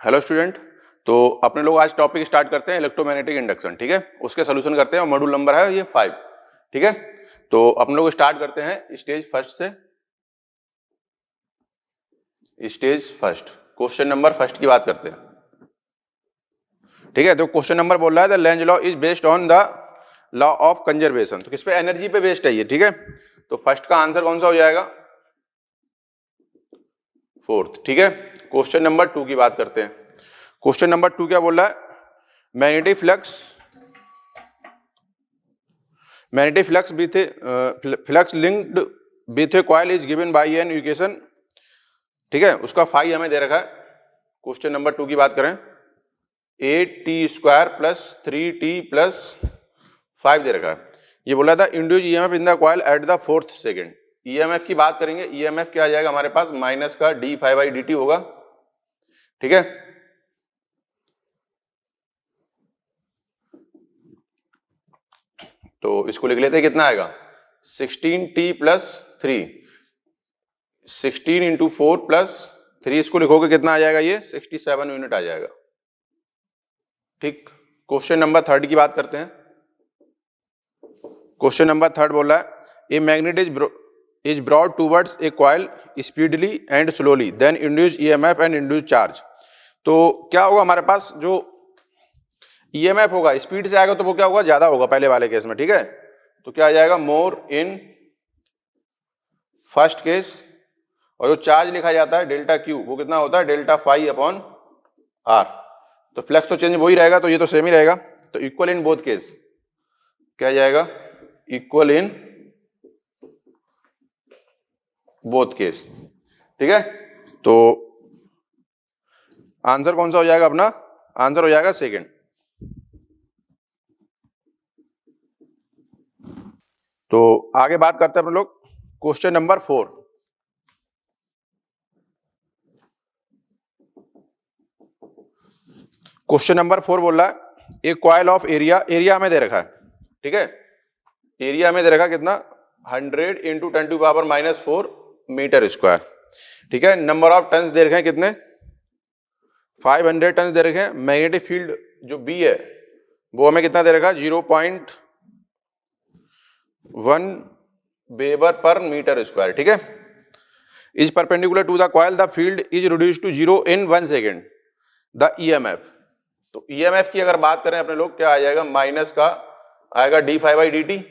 Hello student. तो अपने लोग आज टॉपिक स्टार्ट करते हैं इलेक्ट्रोमैग्नेटिक इंडक्शन। ठीक है, उसके सोल्यूशन करते हैं और मॉड्यूल नंबर है ये 5। ठीक है, तो अपने लोग स्टार्ट करते हैं स्टेज फर्स्ट से। Stage first question number first की बात करते हैं। ठीक है, तो क्वेश्चन नंबर बोल रहा है the Lenz law is based on the law of conservation. तो किस पे? एनर्जी पे बेस्ड है ये। ठीक है, तो फर्स्ट का आंसर कौन सा हो जाएगा? फोर्थ। ठीक है, क्वेश्चन नंबर 2 की बात करते हैं। क्वेश्चन नंबर 2 क्या बोल रहा है? Magnetic flux flux linked with A coil is given by an equation. ठीक है, उसका फाई हमें दे रखा है। क्वेश्चन नंबर 2 की बात करें, 8t² प्लस 3t प्लस 5 दे रखा है। ये बोला था induce EMF in the coil at the 4th second. EMF की बात करेंगे, ईएमएफ क्या आ जाएगा हमारे पास? माइनस का d∅dt होगा। ठीक है, तो इसको लिख लेते हैं, कितना आएगा? 16t प्लस 3, 16 इंटू 4 प्लस 3, इसको लिखोगे कितना आ जाएगा? ये 67 यूनिट आ जाएगा। ठीक, क्वेश्चन नंबर 3 की बात करते हैं। क्वेश्चन नंबर 3 बोल रहा है a magnet is brought towards a coil speedily and slowly then induce EMF and induce charge. तो क्या होगा हमारे पास? जो ईएमएफ होगा स्पीड से आएगा तो वो क्या होगा? ज्यादा होगा पहले वाले केस में। ठीक है, तो क्या आ जाएगा? मोर इन फर्स्ट केस। और जो चार्ज लिखा जाता है डेल्टा क्यू, वो कितना होता है? Delta phi upon R. तो फ्लक्स तो चेंज वही रहेगा, तो ये तो सेम ही रहेगा। तो इक्वल इन बोथ केस क्या जाएगा? Equal in both case. ठीक है, तो आंसर कौन सा हो जाएगा अपना? आंसर हो जाएगा सेकंड। तो आगे बात करते हैं अपन लोग क्वेश्चन नंबर 4। क्वेश्चन नंबर 4 बोल रहा है ए कॉइल ऑफ एरिया में दे रखा है। ठीक है, एरिया में दे रखा कितना? 100 इंटू 10⁻⁻⁴ मीटर स्क्वायर। ठीक है, नंबर ऑफ टन्स दे रखे हैं कितने? 500 टन्स दे रखे हैं। मैग्नेटिक फील्ड जो बी है वो हमें कितना दे रखा है? 0.1 वेबर पर मीटर स्क्वायर। ठीक है, is perpendicular to the coil the field is reduce to 0 in 1 second the EMF. तो ईएमएफ की अगर बात करें अपने लोग, क्या आ जाएगा? माइनस का आएगा d∅dt।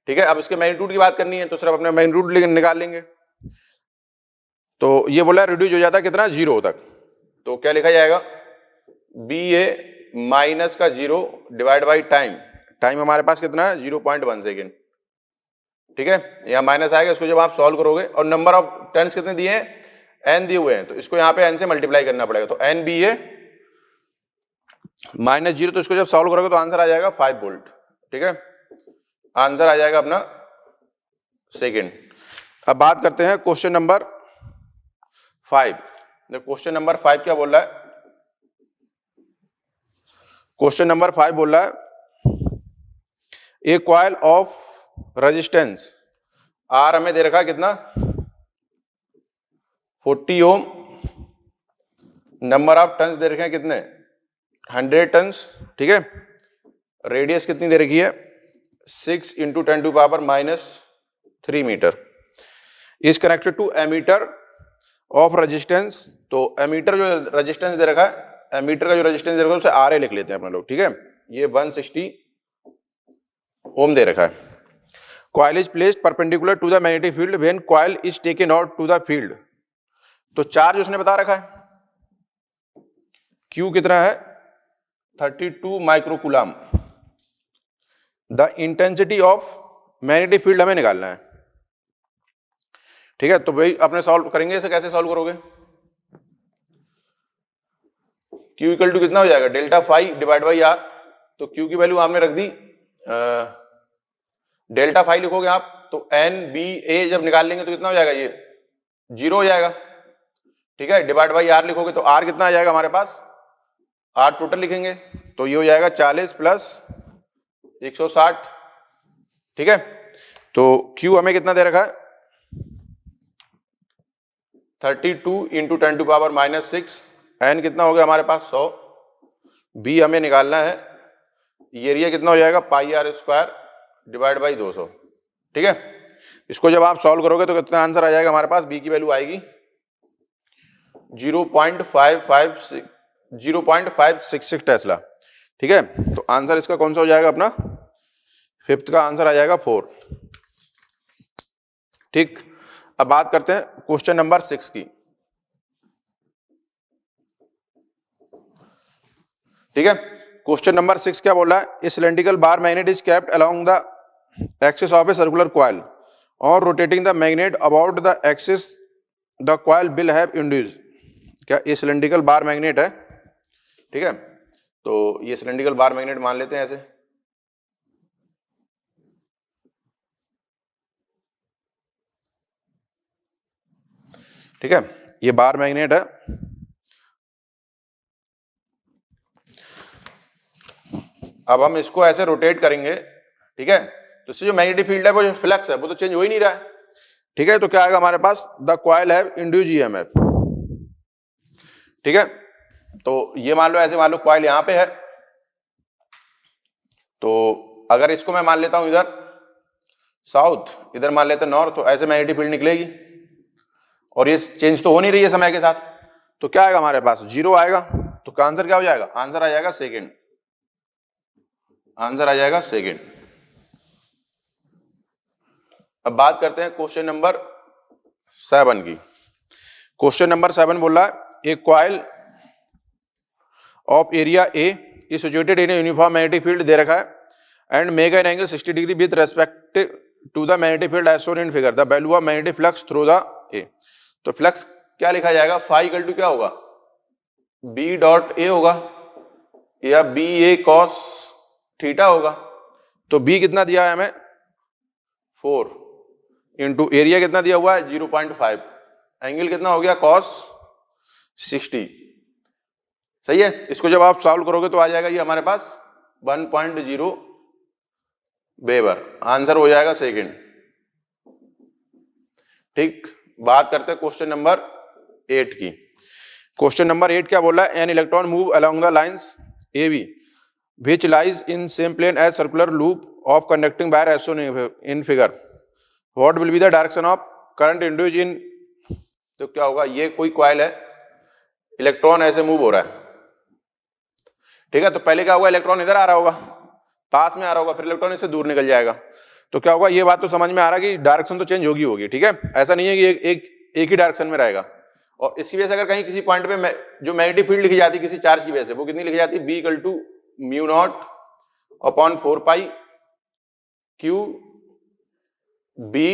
ठीक है, अब इसके मैग्नीट्यूड की बात करनी है तो सिर्फ अपने मैग्नीट्यूड निकाल लेंगे। तो ये बोला रिड्यूस हो जाता है कितना? 0 तक। तो क्या लिखा जाएगा? बी ए माइनस का 0 डिवाइड बाई टाइम हमारे पास कितना है? 0.1 सेकेंड। ठीक है, यहाँ माइनस आएगा, इसको जब आप सॉल्व करोगे और नंबर ऑफ टर्न्स कितने दिए हैं? n दिए हुए हैं, तो इसको यहाँ पे n से मल्टीप्लाई करना पड़ेगा। तो n बी ए माइनस 0, तो इसको जब सॉल्व करोगे तो आंसर आ जाएगा 5 वोल्ट। ठीक है, आंसर आ जाएगा अपना सेकेंड। अब बात करते हैं क्वेश्चन नंबर 5। क्वेश्चन नंबर 5 क्या बोल रहा है? क्वेश्चन नंबर 5 बोल रहा है a coil of resistance are हमें दे रखा है कितना? 40 ओम। नंबर ऑफ टन्स दे रखे हैं कितने? 100 टन्स। ठीक है, रेडियस कितनी दे रखी है? 6 into 10⁻⁻³ metre. Is connected to ammeter of resistance. तो एमीटर जो रेजिस्टेंस दे रखा है, एमीटर का जो रेजिस्टेंस दे रखा है उसे आर ए लिख लेते हैं अपने लोग। ठीक है, ये 160 ओम दे रखा है। Coil is placed perpendicular to the magnetic field when coil is taken out to the field. तो चार्ज उसने बता रखा है, Q कितना है? 32 microcoulomb. The intensity of magnetic field हमें निकालना है। ठीक है, तो भाई अपने सॉल्व करेंगे। इसे कैसे सॉल्व करोगे? Q इक्वल टू कितना हो जाएगा? Delta phi divide by R. तो Q की वैल्यू आपने रख दी, डेल्टा फाई लिखोगे आप, तो एन बी ए जब निकाल लेंगे तो कितना हो जाएगा? ये 0 हो जाएगा। ठीक है, डिवाइड बाई आर लिखोगे तो आर कितना आ जाएगा हमारे पास? आर टोटल लिखेंगे तो ये हो जाएगा 40 प्लस 160। ठीक है, तो Q हमें कितना दे रखा है? 32 इंटू 10⁻⁻⁶ एन कितना हो गया हमारे पास 100, बी हमें निकालना है, ये एरिया कितना हो जाएगा पाई आर स्क्वायर डिवाइड बाई 200, ठीक है। इसको जब आप सॉल्व करोगे तो कितना आंसर आ जाएगा हमारे पास, बी की वैल्यू आएगी 0.566 टेस्ला, ठीक है। तो आंसर इसका कौन सा हो जाएगा अपना, फिफ्थ का आंसर आ जाएगा 4, ठीक। अब बात करते हैं क्वेश्चन नंबर 6 की, ठीक है। क्वेश्चन नंबर 6 क्या बोल रहा है, a cylindrical bar magnet is kept along the axis of a circular coil और rotating the magnet about the axis the coil will have induce. क्या ये सिलेंड्रिकल बार मैग्नेट है, ठीक है। तो ये सिलेंड्रिकल बार मैग्नेट मान लेते हैं ऐसे, ठीक है। ये बार मैग्नेट है, अब हम इसको ऐसे रोटेट करेंगे, ठीक है। तो इससे जो मैग्नेटिक फील्ड है वो जो फ्लक्स है वो तो चेंज हो ही नहीं रहा है, ठीक है। तो क्या आएगा हमारे पास, the coil have induce EMF, ठीक है। तो ये मान लो ऐसे, मान लो कॉइल यहां पे है, तो अगर इसको मैं मान लेता हूं इधर साउथ, इधर मान लेते हैं नॉर्थ, तो ऐसे मैग्नेटिक फील्ड निकलेगी और ये चेंज तो हो नहीं रही है समय के साथ, तो क्या आएगा हमारे पास, 0 आएगा। तो का आंसर क्या हो जाएगा, आंसर आ जाएगा सेकेंड, आंसर आ जाएगा सेकेंड। अब बात करते हैं क्वेश्चन नंबर 7 की। क्वेश्चन नंबर 7 बोल रहा है, a coil of area A is situated in a uniform magnetic field दे रखा है and make an angle 60 degree with respect to the magnetic field as shown in figure, the value of magnetic flux through the A. तो flux क्या लिखा जाएगा, phi equal to क्या होगा, B dot A होगा या बी ए cos theta होगा। तो बी कितना दिया है हमें 4 इंटू एरिया कितना दिया हुआ है 0.5, एंगल कितना हो गया कॉस 60, सही है। इसको जब आप सॉल्व करोगे तो आ जाएगा ये हमारे पास 1.0 वेबर, आंसर हो जाएगा सेकेंड, ठीक। बात करते हैं क्वेश्चन नंबर 8 की। क्वेश्चन नंबर 8 क्या बोल रहा है, an electron move along the lines A B which lies in same plane as circular loop of conducting wire as shown in figure, what will be the direction of current induced in। तो क्या होगा, ये कोई coil है, electron ऐसे move हो रहा है, ठीक है। तो पहले क्या होगा, इलेक्ट्रॉन इधर आ रहा होगा, पास में आ रहा होगा, फिर इलेक्ट्रॉन इससे दूर निकल जाएगा। तो क्या होगा, ये बात तो समझ में आ रहा है कि डायरेक्शन तो चेंज होगी, ठीक है। ऐसा नहीं है कि एक ही डायरेक्शन में रहेगा। और इसकी वजह से अगर कहीं किसी पॉइंट पे जो मैग्नेटिक फील्ड लिखी जाती है किसी चार्ज की वजह से, वो कितनी लिखी जाती है, B equal to mu naught upon 4 pi Q B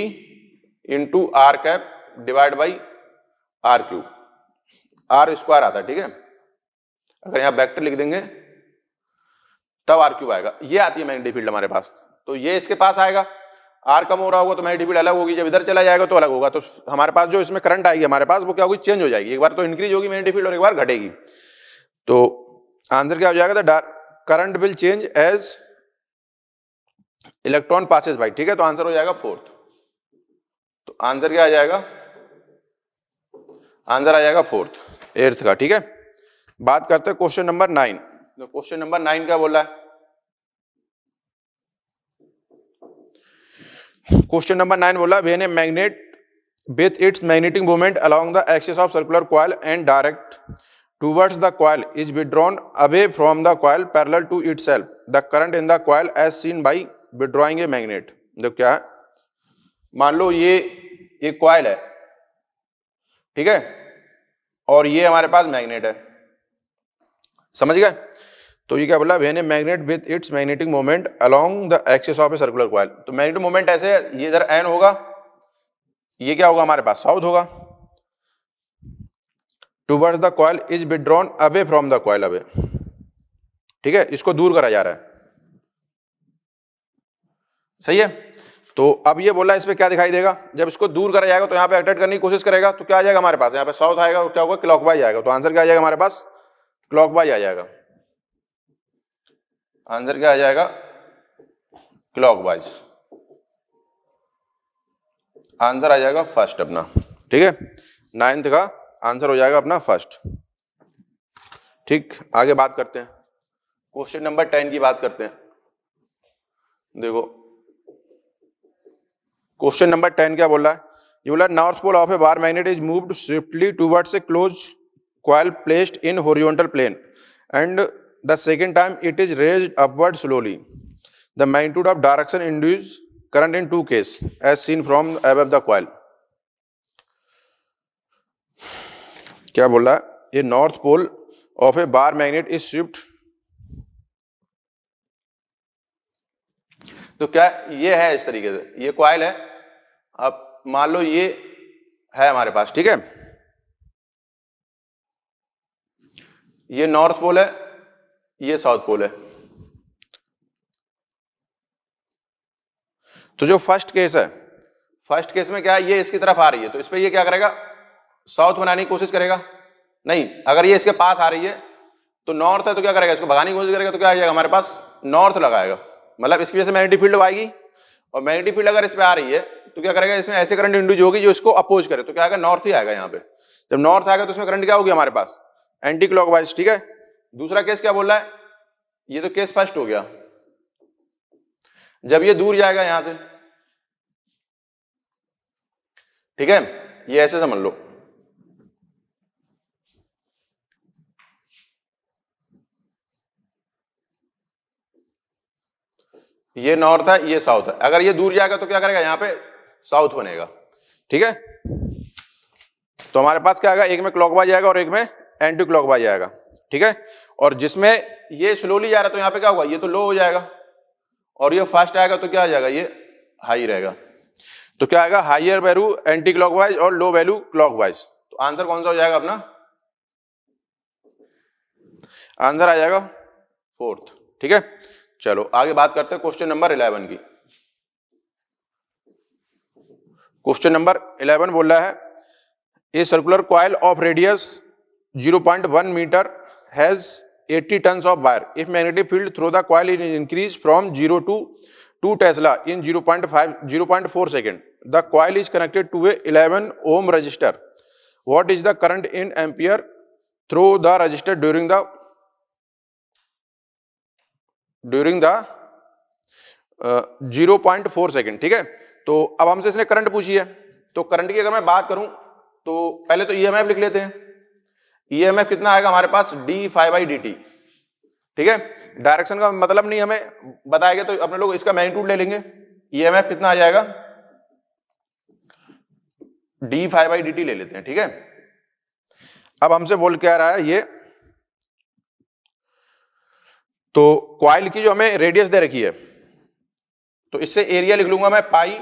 into R cap divide by R Q, R square आता है, ठीक है। अगर यहां वेक्टर लिख देंगे तब आर क्यू आएगा, ये आती है मैग्नेटिक फील्ड हमारे पास। तो ये इसके पास आएगा, आर कम हो रहा होगा तो मैग्नेटिक फील्ड अलग होगी, जब इधर चला जाएगा तो अलग होगा। तो हमारे पास जो इसमें करंट आएगी हमारे पास वो क्या होगी, चेंज हो जाएगी, एक बार तो इंक्रीज होगी मैग्नेटिक फील्ड और एक बार घटेगी। तो आंसर क्या हो जाएगा, the current will change as electron passes by, ठीक है। तो आंसर हो जाएगा फोर्थ। तो आंसर क्या आ जाएगा, आंसर आ जाएगा फोर्थ, 8th का, ठीक है। बात करते हैं क्वेश्चन नंबर 9। तो क्वेश्चन नंबर 9 क्या बोल रहा है, क्वेश्चन नंबर 9 बोला, when a magnet with its magnetic moment along the axis of circular coil and direct towards the coil is withdrawn away from the coil parallel to itself, the current in the coil as seen by withdrawing a magnet। तो क्या है, मान लो ये एक coil है, ठीक है, और ये हमारे पास मैग्नेट है, समझ गए। तो ये क्या बोला, when a magnet with its magnetic moment along the axis of a circular coil. तो मैग्नेटिक मोमेंट ऐसे है, ये इधर एन होगा, ये क्या होगा हमारे पास साउथ होगा, towards the coil is withdrawn away from the coil, away, ठीक है, इसको दूर करा जा रहा है, सही है। तो अब ये बोला, इस पे क्या दिखाई देगा, जब इसको दूर करा जाएगा तो यहाँ पे अट्रैक्ट करने की कोशिश करेगा, तो क्या आ जाएगा हमारे पास, यहाँ पे साउथ आएगा, क्या होगा क्लॉकवाइज आएगा। तो आंसर क्या आ जाएगा हमारे पास, क्लॉकवाइज आ जाएगा, आंसर क्या आ जाएगा, क्लॉकवाइज, आंसर आ जाएगा फर्स्ट अपना, ठीक है। 9th का आंसर हो जाएगा अपना फर्स्ट। ठीक, आगे बात करते हैं, क्वेश्चन नंबर 10 की बात करते हैं। देखो क्वेश्चन नंबर 10 क्या बोल रहा है, ये बोला north pole of a bar magnet is moved swiftly towards a close coil placed in horizontal plane and the second time it is raised upward slowly. The magnitude of direction induced current in two cases as seen from above the coil. क्या बोल रहा है, ये north pole of a bar magnet is swift, तो क्या ये है इस तरीके से, ये कॉइल है, अब मान लो ये है हमारे पास, ठीक है, ये नॉर्थ पोल है, ये साउथ पोल है। तो जो फर्स्ट केस है, फर्स्ट केस में क्या है, ये इसकी तरफ आ रही है तो इस पे ये क्या करेगा, साउथ बनाने की कोशिश करेगा, नहीं अगर ये इसके पास आ रही है तो नॉर्थ है तो क्या करेगा, इसको भगाने की कोशिश करेगा, तो क्या आ जाएगा हमारे पास, नॉर्थ लगाएगा, मतलब इसकी वजह से मैग्नेटिक फील्ड आएगी, और मैग्नेटिक फील्ड अगर इस पे आ रही है तो क्या करेगा, इसमें ऐसे करंट इंड्यूस होगी जो इसको अपोज करे, तो क्या आएगा, नॉर्थ ही आएगा यहाँ पे। जब नॉर्थ आएगा तो इसमें करंट क्या होगी हमारे पास, एंटी क्लॉकवाइज, ठीक है। दूसरा केस क्या बोल रहा है, ये तो केस फर्स्ट हो गया, जब ये दूर जाएगा यहां से, ठीक है, ये ऐसे समझ लो, ये नॉर्थ है ये साउथ है, अगर ये दूर जाएगा तो क्या करेगा, यहां पे साउथ बनेगा, ठीक है। तो हमारे पास क्या आएगा, एक में क्लॉकवाइज आएगा और एक में एंटी क्लॉकवाइज आएगा, ठीक है। और जिसमें ये स्लोली जा रहा है तो यहां पे क्या होगा, ये तो लो हो जाएगा, और ये फास्ट आएगा तो क्या आ जाएगा, ये हाई रहेगा, तो क्या आएगा, हाइयर वैल्यू एंटी क्लॉकवाइज और लो वैल्यू क्लॉकवाइज। तो आंसर कौन सा हो जाएगा अपना, आंसर आ जाएगा फोर्थ, ठीक है। चलो आगे बात करते हैं क्वेश्चन नंबर 11 की। क्वेश्चन नंबर 11 बोल रहा है, a circular coil of radius 0.1 metre has 80 tons of wire. If magnetic field through the coil is increased from 0 to 2 Tesla in 0.4 second, the coil is connected to a 11 ohm resistor. What is the current in ampere through the resistor during the 0.4 second, ठीक है। तो अब हमसे इसने current पूछी है, तो current की अगर मैं बात करूं तो पहले तो ईएमएफ लिख लेते हैं, ईएमएफ कितना आएगा हमारे पास, d∅dt, ठीक है। डायरेक्शन का मतलब नहीं हमें बताएगा तो अपने लोग इसका मैग्नीट्यूड ले लेंगे, ईएमएफ कितना आ जाएगा, d∅dt ले लेते हैं, ठीक है। अब हमसे बोल क्या रहा है ये, तो कॉइल की जो हमें रेडियस दे रखी है, तो इससे एरिया लिख लूंगा मैं पाई,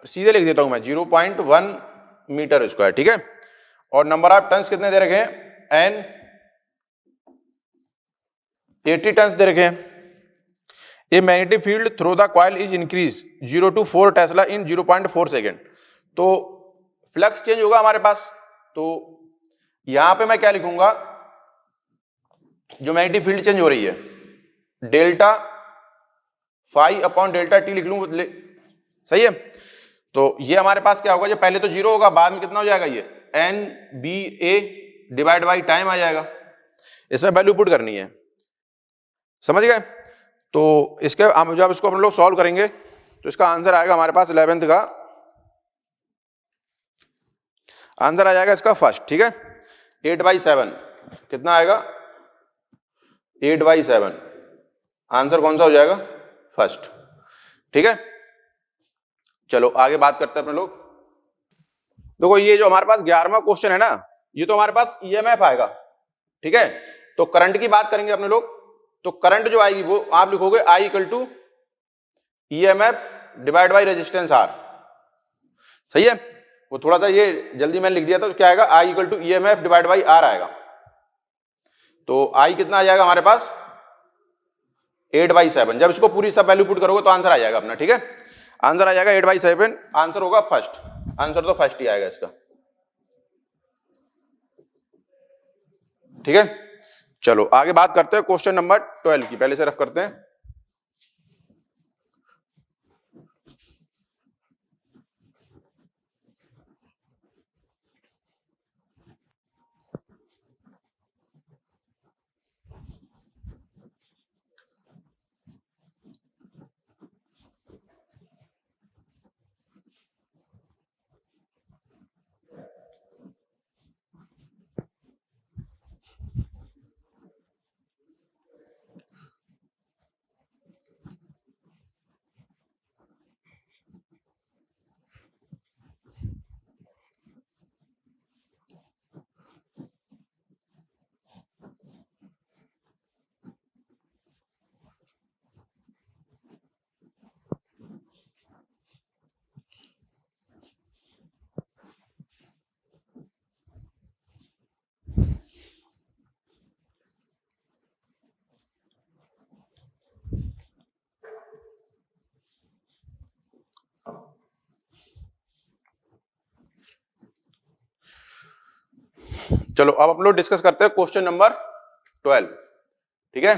सीधे लिख देता हूं मैं 0.1 मीटर स्क्वायर, ठीक है। और नंबर ऑफ टन्स कितने दे रखे हैं, एन 80 टन्स दे रखे हैं। ए magnetic field through the coil is increase 0 to 4 Tesla in 0.4 second, तो फ्लक्स चेंज होगा हमारे पास, तो यहां पे मैं क्या लिखूंगा, जो मैग्नेटिक फील्ड चेंज हो रही है delta phi upon delta T लिख लूं, सही है। तो ये हमारे पास क्या होगा, जो पहले तो जीरो होगा, बाद में कितना हो जाएगा, ये N B A divide by time आ जाएगा, इसमें वैल्यू पुट करनी है, समझ गए। तो इसके जब इसको हम लोग सॉल्व करेंगे तो इसका आंसर आएगा हमारे पास 11th का आंसर आ जाएगा इसका फर्स्ट, ठीक है। 8/7 कितना आएगा, 8/7 आंसर कौन सा हो जाएगा, फर्स्ट, ठीक है। चलो आगे बात करते हैं अपने लोग। देखो ये जो हमारे पास 11वां क्वेश्चन है ना, ये तो हमारे पास ईएमएफ आएगा, ठीक है। तो करंट की बात करेंगे अपने लोग, तो करंट जो आएगी वो आप लिखोगे I equal to EMF divide by resistance R, सही है। वो थोड़ा सा ये जल्दी मैंने लिख दिया था, तो क्या आएगा, I equal to EMF divide by R आएगा। तो आई कितना आ जाएगा हमारे पास, 8/7। जब इसको पूरी सब वैल्यू पुट करोगे तो आंसर आ जाएगा अपना, ठीक है। आंसर आ जाएगा 8/7, आंसर होगा फर्स्ट, आंसर तो फर्स्ट ही आएगा इसका, ठीक है। चलो आगे बात करते हैं क्वेश्चन नंबर 12 की, पहले से रफ करते हैं। चलो अब हम लोग डिस्कस करते हैं क्वेश्चन नंबर 12, ठीक है।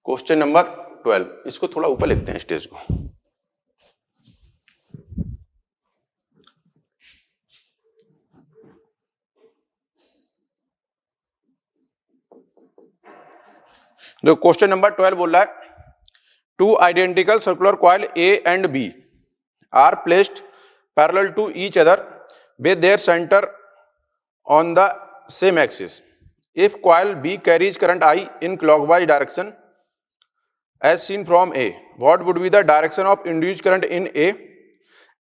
क्वेश्चन नंबर 12, इसको थोड़ा ऊपर लिखते हैं स्टेज को। जो क्वेश्चन नंबर 12 बोल रहा है, two identical circular coil A and B are placed parallel to each other with their centre on the same axis. If coil B carries current I in clockwise direction as seen from A, what would be the direction of induced current in A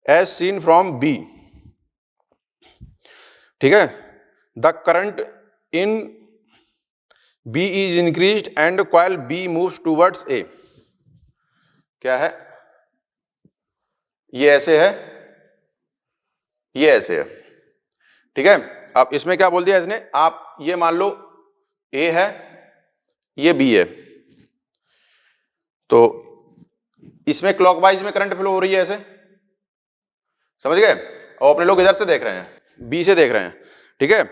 as seen from B? ठीक है, the current in B is increased and coil B moves towards A. क्या है, ये ऐसे है, ये ऐसे है, ठीक है। अब इसमें क्या बोल दिया इसने, आप ये मान लो A है, ये B है, तो इसमें क्लॉकवाइज में करंट फ्लो हो रही है ऐसे, समझ गए, और अपने लोग इधर से देख रहे हैं, बी से देख रहे हैं, ठीक है।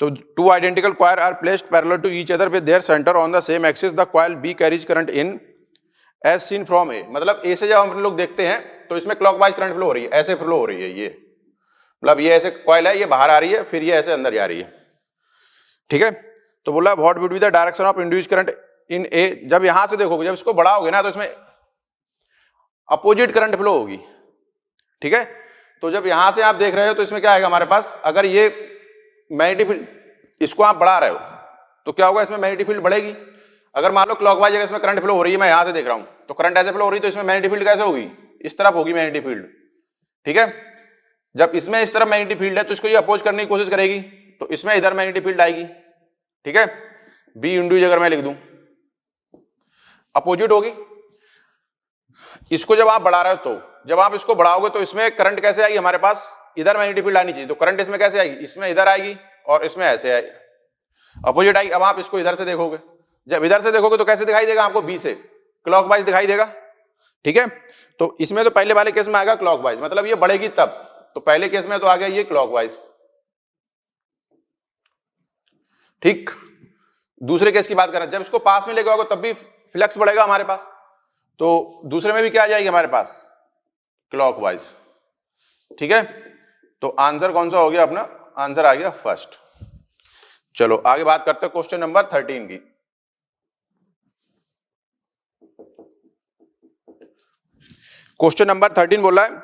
तो two identical coil are placed parallel to each other with their centre on the same axis, the coil B carries current in as seen from A. मतलब ए से जब हम लोग देखते हैं तो इसमें क्लॉकवाइज करंट फ्लो हो रही है, ऐसे फ्लो हो रही है, ये मतलब ये ऐसे कॉइल है, ये बाहर आ रही है, फिर ये ऐसे अंदर जा रही है, ठीक है। तो बोला what would be the direction of induced current in A. जब यहां से देखोगे, जब इसको बढ़ाओगे ना तो इसमें अपोजिट करंट फ्लो होगी, ठीक है। तो जब यहां से आप देख रहे हो तो इसमें क्या आएगा हमारे पास, अगर ये मैग्नेटिक फील्ड, इसको आप बढ़ा रहे हो तो क्या होगा, इसमें मैग्नेटिक फील्ड बढ़ेगी। अगर मान लो क्लॉकवाइज अगर इसमें करंट फ्लो हो रही है, मैं यहां से देख रहा हूं तो करंट ऐसे फ्लो हो रही है, तो इसमें मैग्नेटिक फील्ड कैसे होगी, इस तरफ होगी मैग्नेटिक फील्ड, ठीक है। जब इसमें इस तरफ मैग्नेटिक फील्ड है तो इसको ये अपोज करने की कोशिश करेगी, तो इसमें इधर मैग्नेटिक फील्ड आएगी, ठीक है। बी इंड्यूज अगर मैं लिख दूं, अपोजिट होगी। इसको जब आप बढ़ा रहे हो तो जब आप इसको बढ़ाओगे तो इसमें करंट कैसे आएगी हमारे पास, इधर मैग्नेटिक फील्ड आनी चाहिए, तो करंट इसमें कैसे आएगी, इसमें इधर आएगी और इसमें ऐसे आएगी, अपोजिट आएगी। अब आप इसको इधर से देखोगे, जब इधर से देखोगे तो कैसे दिखाई देगा आपको, बी से क्लॉकवाइज दिखाई देगा, ठीक है। तो इसमें तो पहले वाले केस में आएगा क्लॉकवाइज, मतलब ये बढ़ेगी तब, तो पहले केस में तो आ गया ये क्लॉकवाइज, ठीक। दूसरे केस की बात करें, जब इसको पास में लेके आओगे तब भी फ्लक्स बढ़ेगा हमारे पास, तो दूसरे में भी क्या आ जाएगी हमारे पास, क्लॉकवाइज, ठीक है। तो आंसर कौन सा हो गया अपना, आंसर आ गया फर्स्ट। चलो आगे बात करते हैं क्वेश्चन नंबर 13 की। क्वेश्चन नंबर 13 बोला है,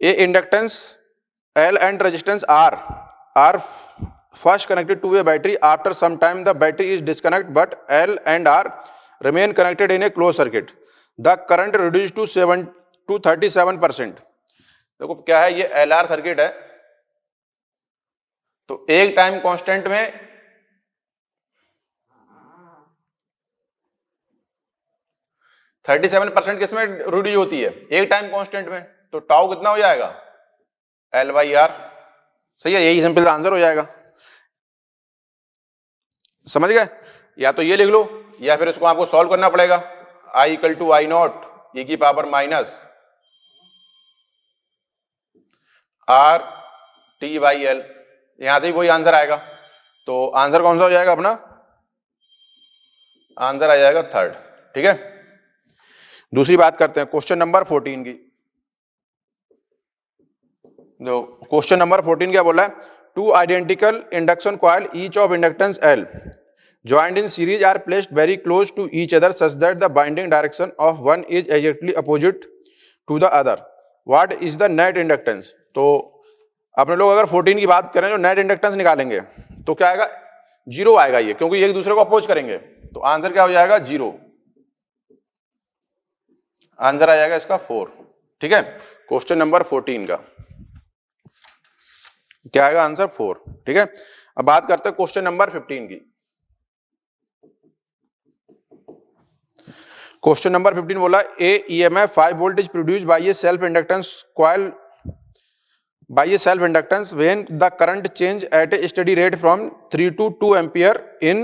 a inductance L and resistance R first connected to a battery. After some time the battery is disconnected but L and R remain connected in a closed circuit. The current reduced to 37%. देखो क्या है, ये LR circuit है, तो एक time constant में 37% किसमें reduce होती है, एक टाइम कांस्टेंट में, तो टाउ कितना हो जाएगा, L/R, सही है, यही सिंपल आंसर हो जाएगा, समझ गए। या तो ये लिख लो या फिर इसको आपको सॉल्व करना पड़ेगा, I equal to I naught e की पावर माइनस R T/L, यहां से ही वही आंसर आएगा। तो आंसर कौन सा हो जाएगा अपना, आंसर आ जाएगा थर्ड, ठीक है। दूसरी बात करते हैं क्वेश्चन नंबर 14 की। जो क्वेश्चन नंबर 14 क्या बोला है, two identical induction coil each of inductance L joined in series are placed very close to each other such that the binding direction of one is exactly opposite to the other. What is the net inductance? तो अपने लोग अगर 14 की बात करें, जो net inductance निकालेंगे तो क्या आएगा, जीरो आएगा ये, क्योंकि एक दूसरे को अपोज करेंगे, तो आंसर क्या हो जाएगा, जीरो, आंसर आ जाएगा इसका 4, ठीक है। क्वेश्चन नंबर 14 का क्या आएगा, आंसर 4, ठीक है। अब बात करते हैं क्वेश्चन नंबर 15 की। क्वेश्चन नंबर 15 बोला, a EMF 5 volt is produced by a self inductance coil by a self inductance when the current change at a steady rate from 3 to 2 ampere in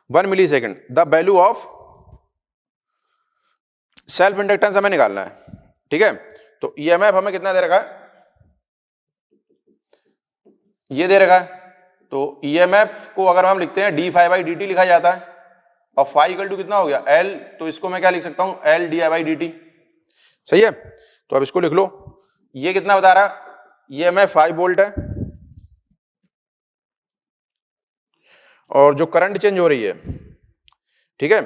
1 millisecond. The value of self inductance हमें निकालना है, ठीक है। तो EMF हमें कितना दे रखा है, ये दे रखा है, तो ईएमएफ को अगर हम लिखते हैं D phi by D T लिखा जाता है, और फाई इक्वल टू कितना हो गया एल, तो इसको मैं क्या लिख सकता हूं L D I by D T. सही है, तो अब इसको लिख लो। ये कितना बता रहा है, ईएमएफ 5 वोल्ट है, और जो करंट चेंज हो रही है, ठीक है,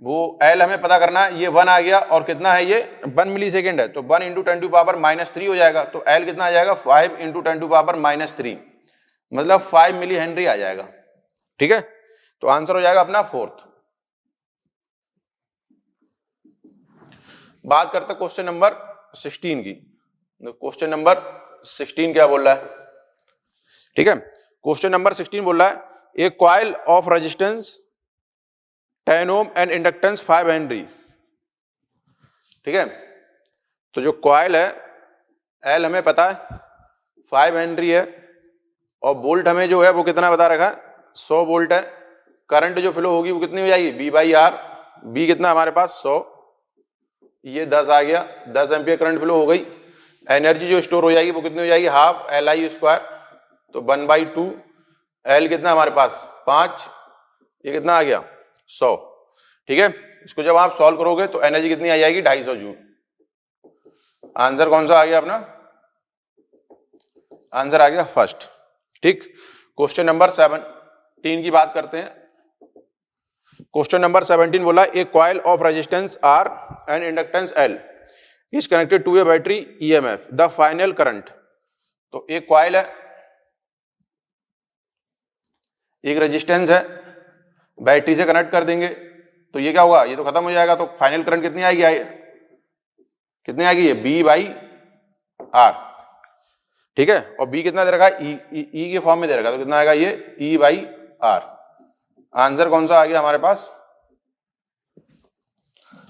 वो एल हमें पता करना है, ये 1 आ गया, और कितना है ये 1 मिली सेकेंड है, तो 1 इंटू 10 टू पावर -3 हो जाएगा, तो एल कितना आ जाएगा 5 इंटू 10 टू पावर -3, मतलब 5 मिली हेनरी आ जाएगा। ठीक है, तो आंसर हो जाएगा अपना 4th। बात करते हैं क्वेश्चन नंबर 16 की। क्वेश्चन नंबर 16 क्या बोल रहा है, ठीक है, क्वेश्चन नंबर 16 बोल रहा है a coil of resistance 10 ohm and inductance 5 henry. ठीक है, तो जो कॉइल है एल हमें पता है 5 हेनरी है, और वोल्ट हमें जो है वो कितना बता रखा है 100 वोल्ट है। करंट जो फ्लो होगी वो कितनी हो जाएगी बी बाई आर, बी कितना हमारे पास 100, ये 10 आ गया, 10 एम्पियर करंट फ्लो हो गई। एनर्जी जो स्टोर हो जाएगी वो कितनी हो जाएगी हाफ एल आई स्क्वायर, तो 1/2 एल कितना हमारे पास 5, ये कितना आ गया 100। ठीक है, इसको जब आप सॉल्व करोगे तो एनर्जी कितनी आ जाएगी 250 जूल। आंसर कौन सा आ गया अपना, आंसर आ गया फर्स्ट। ठीक, क्वेश्चन नंबर 17 की बात करते हैं। क्वेश्चन नंबर 17 बोला a coil of resistance R and inductance L is connected to a battery EMF, the final current. तो एक कॉइल है, एक रेजिस्टेंस है, बैटरी से कनेक्ट कर देंगे तो ये क्या होगा, ये तो खत्म हो जाएगा, तो फाइनल करंट कितनी आएगी, कितनी आएगी ये बी बाई आर। ठीक है, और बी कितना दे रखा है ई के फॉर्म में दे रखा है, तो कितना आएगा ये ई बाई आर। आंसर कौन सा आ गया हमारे पास,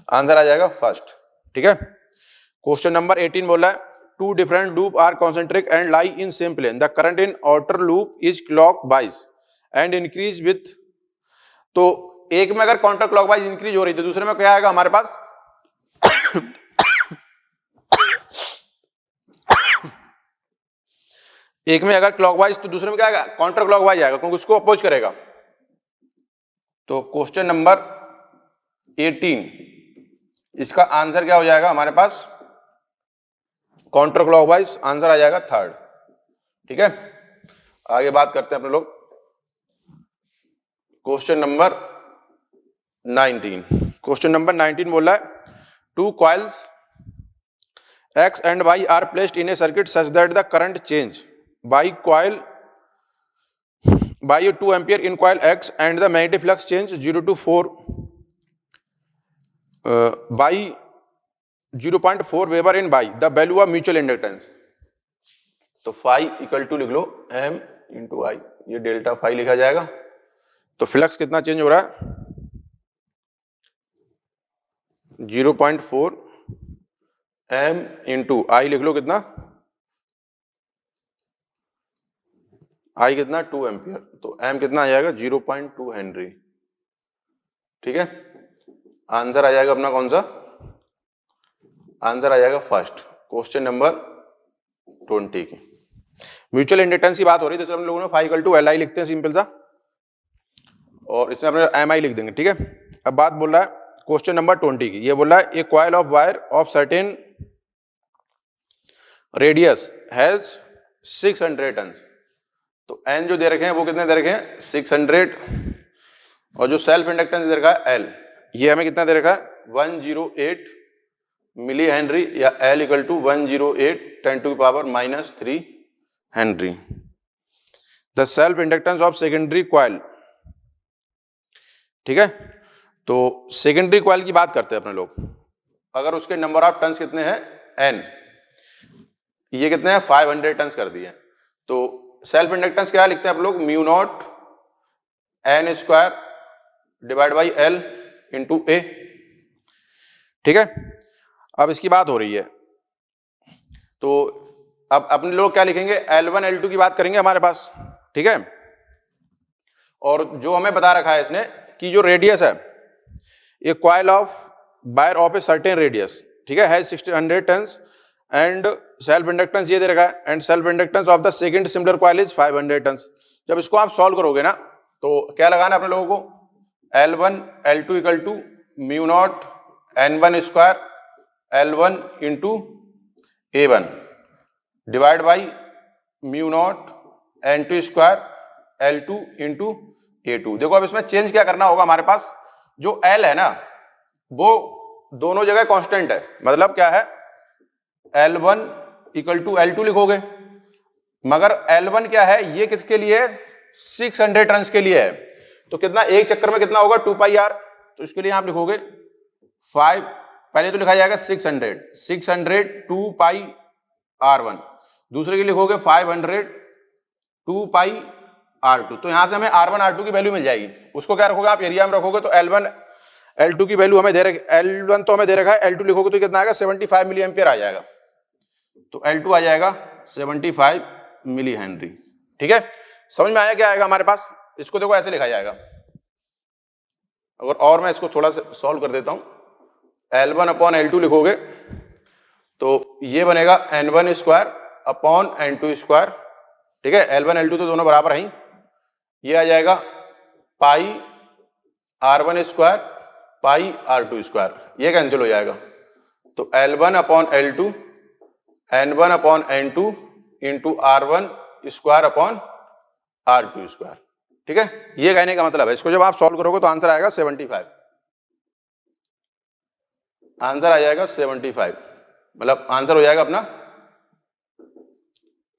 आंसर आ जाएगा फर्स्ट। ठीक है, क्वेश्चन नंबर 18 बोला है two different loop are concentric and lie in same plane, the current in outer loop is clockwise and increase with. तो एक में अगर काउंटर क्लॉकवाइज इंक्रीज हो रही तो दूसरे में क्या आएगा हमारे पास एक में अगर क्लॉकवाइज तो दूसरे में क्या आएगा काउंटर क्लॉकवाइज आएगा, क्योंकि उसको अपोज करेगा। तो क्वेश्चन नंबर 18 इसका आंसर क्या हो जाएगा हमारे पास काउंटर क्लॉकवाइज, आंसर आ जाएगा थर्ड। ठीक है, आगे बात करते हैं अपने लोग क्वेश्चन नंबर 19। क्वेश्चन नंबर 19 बोला है two coils X and Y are placed in a circuit such that the current change by coil by 2 ampere in coil X and the magnetic flux change 0 to 4 by 0.4 Weber in by the value of mutual inductance। तो phi equal to लिख लो M into I, ये delta phi लिखा जाएगा। तो flux कितना change हो रहा है 0.4 M इंटू I लिख लो कितना, I कितना 2 एम्पियर, तो M कितना आ जाएगा 0.2 हेनरी। ठीक है, आंसर आ जाएगा अपना कौन सा, आंसर आ जाएगा फर्स्ट। क्वेश्चन नंबर 20 की म्यूचुअल इंडक्टेंस की बात हो रही है, तो हम लोगों ने phi इक्वल टू LI लिखते हैं सिंपल सा, और इसमें अपने MI लिख देंगे। ठीक है, अब बात बोल रहा है क्वेश्चन नंबर 20 की, ये बोल रहा है a coil of wire of certain radius has 600 turns. तो एन जो दे रखे हैं वो कितने दे रखे हैं 600, और जो सेल्फ इंडक्टेंस दे रखा है एल, ये हमें कितना दे रखा है 108 मिली हेनरी, या L equal to 108 10 to power -3 henry. The self inductance of secondary coil. ठीक है, तो सेकेंडरी कॉइल की बात करते हैं अपने लोग, अगर उसके नंबर ऑफ टर्न्स कितने हैं एन, ये कितने हैं 500 टर्न्स कर दिए, तो सेल्फ इंडक्टेंस क्या लिखते हैं आप लोग mu naught N square divide by L into A. ठीक है, अब इसकी बात हो रही है, तो अब अपने लोग क्या लिखेंगे L1 L2 की बात करेंगे हमारे पास। ठीक है, और जो हमें बता रखा है इसने कि जो रेडियस है a coil of wire of a certain radius, ठीक है, has 600 turns and self inductance ये दे रखा है, and self inductance of the second similar coil is 500 turns. जब इसको आप सॉल्व करोगे ना तो क्या लगाना है अपने लोगों को, L1 L2 equal to mu naught N1 square L1 into A1 divide by mu naught N2 square L2 into A2। देखो अब इसमें चेंज क्या करना होगा, हमारे पास जो L है ना वो दोनों जगह कांस्टेंट है, मतलब क्या है L1 इक्वल टू L2 लिखोगे, मगर L1 क्या है ये किसके लिए है, 600 टन्स के लिए है, तो कितना एक चक्कर में कितना होगा 2 पाई आर, तो इसके लिए आप लिखोगे 5, पहले तो लिखा जाएगा 600 2 पाई R1, दूसरे के लिखोगे 500 2 पाई R2। तो यहां से हमें R1 R2 की वैल्यू मिल जाएगी, उसको क्या रखोगे आप एरिया में रखोगे, तो L1 L2 की वैल्यू हमें दे रखी, L1 तो हमें दे रखा है, L2 लिखोगे तो कितना आएगा 75 मिली एम्पियर आ जाएगा, तो L2 आ जाएगा 75 मिली हेनरी। ठीक है, समझ में आया क्या आएगा हमारे पास, इसको देखो ऐसे लिखा जाएगा, अगर और मैं इसको थोड़ा सा सॉल्व कर देता हूं, L1 अपॉन L2 लिखोगे तो ये बनेगा N1 square upon N2 square. ठीक है, L1 L2 तो दोनों बराबर हैं, ये आ जाएगा पाई R1 square pi R2 square, ये कैंसिल हो जाएगा, तो L1 upon L2 N1 upon N2 into R1 square upon R2 square. ठीक है, ये कहने का मतलब है, इसको जब आप सॉल्व करोगे तो आंसर आएगा 75, आंसर आ जाएगा 75, मतलब आंसर हो जाएगा अपना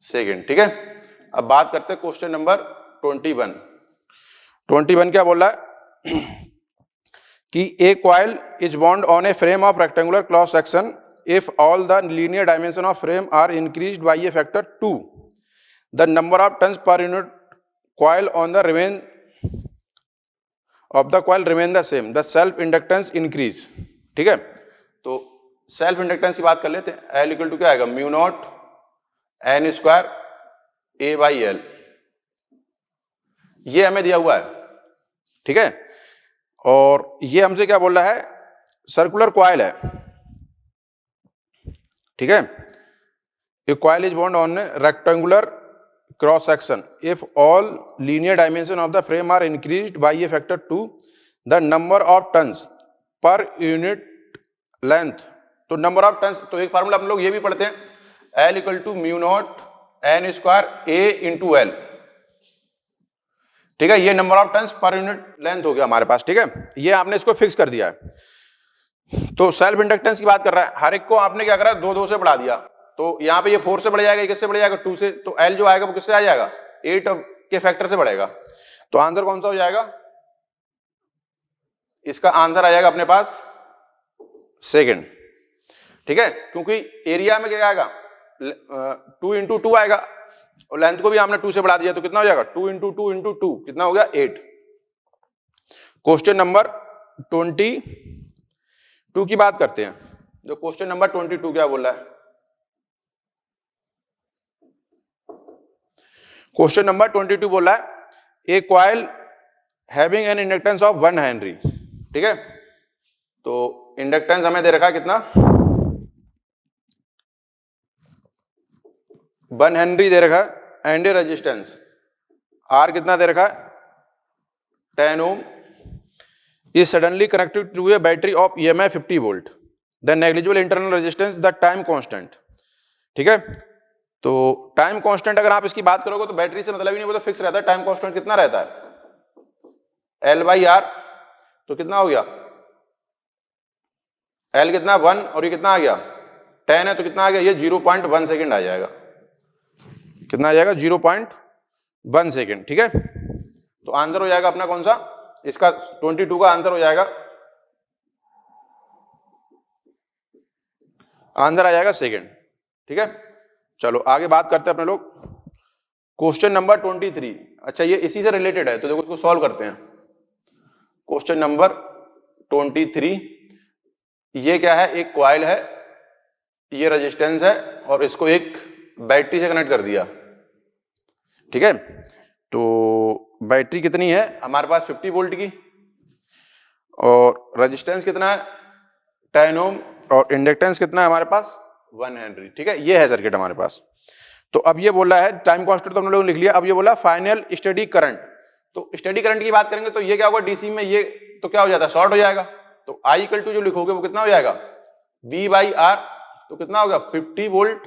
सेकंड। ठीक है, अब बात करते हैं क्वेश्चन नंबर 21। 21 क्या बोल रहा है कि a coil is bound on a frame of rectangular cross section if all the linear dimension of frame are increased by a factor 2, the number of turns per unit coil on the remain of the coil remain the same, the self inductance increase। ठीक है, तो self inductance की बात कर लेते हैं, L equal to क्या आएगा mu naught N square A by L, ये हमें दिया हुआ है। ठीक है, और ये हमसे क्या बोल रहा है, सर्कुलर कॉइल है। ठीक है, a coil is bound on rectangular cross section if all linear dimension of the frame are increased by a factor 2, the number of turns per unit length. तो नंबर ऑफ टर्न्स, तो एक formula हम लोग ये भी पढ़ते हैं, L equal to mu naught N square A into L। ठीक है, ये number of turns per unit length हो गया हमारे पास। ठीक है, ये आपने इसको फिक्स कर दिया है। तो सेल्फ इंडक्टेंस की बात कर रहा है, हर एक को आपने क्या करा 2 2 से बढ़ा दिया, तो यहाँ पे ये 4 से बढ़ जाएगा, किससे बढ़ जाएगा 2 से, तो L जो आएगा वो किससे आ जाएगा 8 के फैक्टर से बढ़ेगा, तो आंसर कौन सा हो जाएगा, इसका आंसर आ जाएगा अपने पास सेकंड। ठीक है, क्योंकि एरिया में क्या आएगा 2 इंटू 2 आएगा, और लेंथ को भी हमने 2 से बढ़ा दिया, तो कितना हो जाएगा 2 इंटू 2 इंटू 2 कितना हो गया 8। क्वेश्चन नंबर 22 की बात करते हैं, जो क्वेश्चन नंबर 22 क्या बोल रहा है, क्वेश्चन नंबर 22 बोल रहा है a coil having an inductance of 1 henry. ठीक है, तो इंडक्टेंस हमें दे रखा है कितना 1 हेनरी दे रखा है, एंड रेजिस्टेंस आर कितना दे रखा है 10 ओम, is suddenly connected to a battery of EMF 50 volt, the negligible internal resistance, the time constant। ठीक है, तो टाइम कांस्टेंट अगर आप इसकी बात करोगे तो बैटरी से मतलब ही नहीं, वो तो फिक्स रहता है, टाइम कांस्टेंट कितना रहता है L बाई आर, तो कितना हो गया L कितना 1 और ये कितना आ गया 10 है, तो कितना आ गया ये 0.1 सेकेंड आ जाएगा, कितना आ जाएगा 0.1 सेकेंड। ठीक है, तो आंसर हो जाएगा अपना कौन सा, इसका 22 का आंसर हो जाएगा, आंसर आ जाएगा सेकंड। ठीक है, चलो आगे बात करते हैं अपने लोग क्वेश्चन नंबर 23। अच्छा, ये इसी से रिलेटेड है, तो देखो इसको सॉल्व करते हैं। क्वेश्चन नंबर 23, ये क्या है, एक कॉइल है, ये रेजिस्टेंस है, और इसको एक बैटरी से कनेक्ट कर दिया। ठीक है, तो बैटरी कितनी है हमारे पास 50 वोल्ट की, और रेजिस्टेंस कितना है 10 ओम, और इंडक्टेंस कितना है हमारे पास 1 हेनरी। ठीक है, ये है सर्किट हमारे पास। तो अब ये बोल रहा है टाइम कांस्टेंट तो हम लोगों ने लिख लिया, अब ये बोला फाइनल स्टेडी करंट। तो स्टेडी करंट की बात करेंगे तो ये क्या होगा, डीसी में ये तो क्या हो जाता है, शॉर्ट हो जाएगा। तो आई इक्वल टू जो लिखोगे वो कितना हो जाएगा, V बाई आर। तो कितना होगा 50 वोल्ट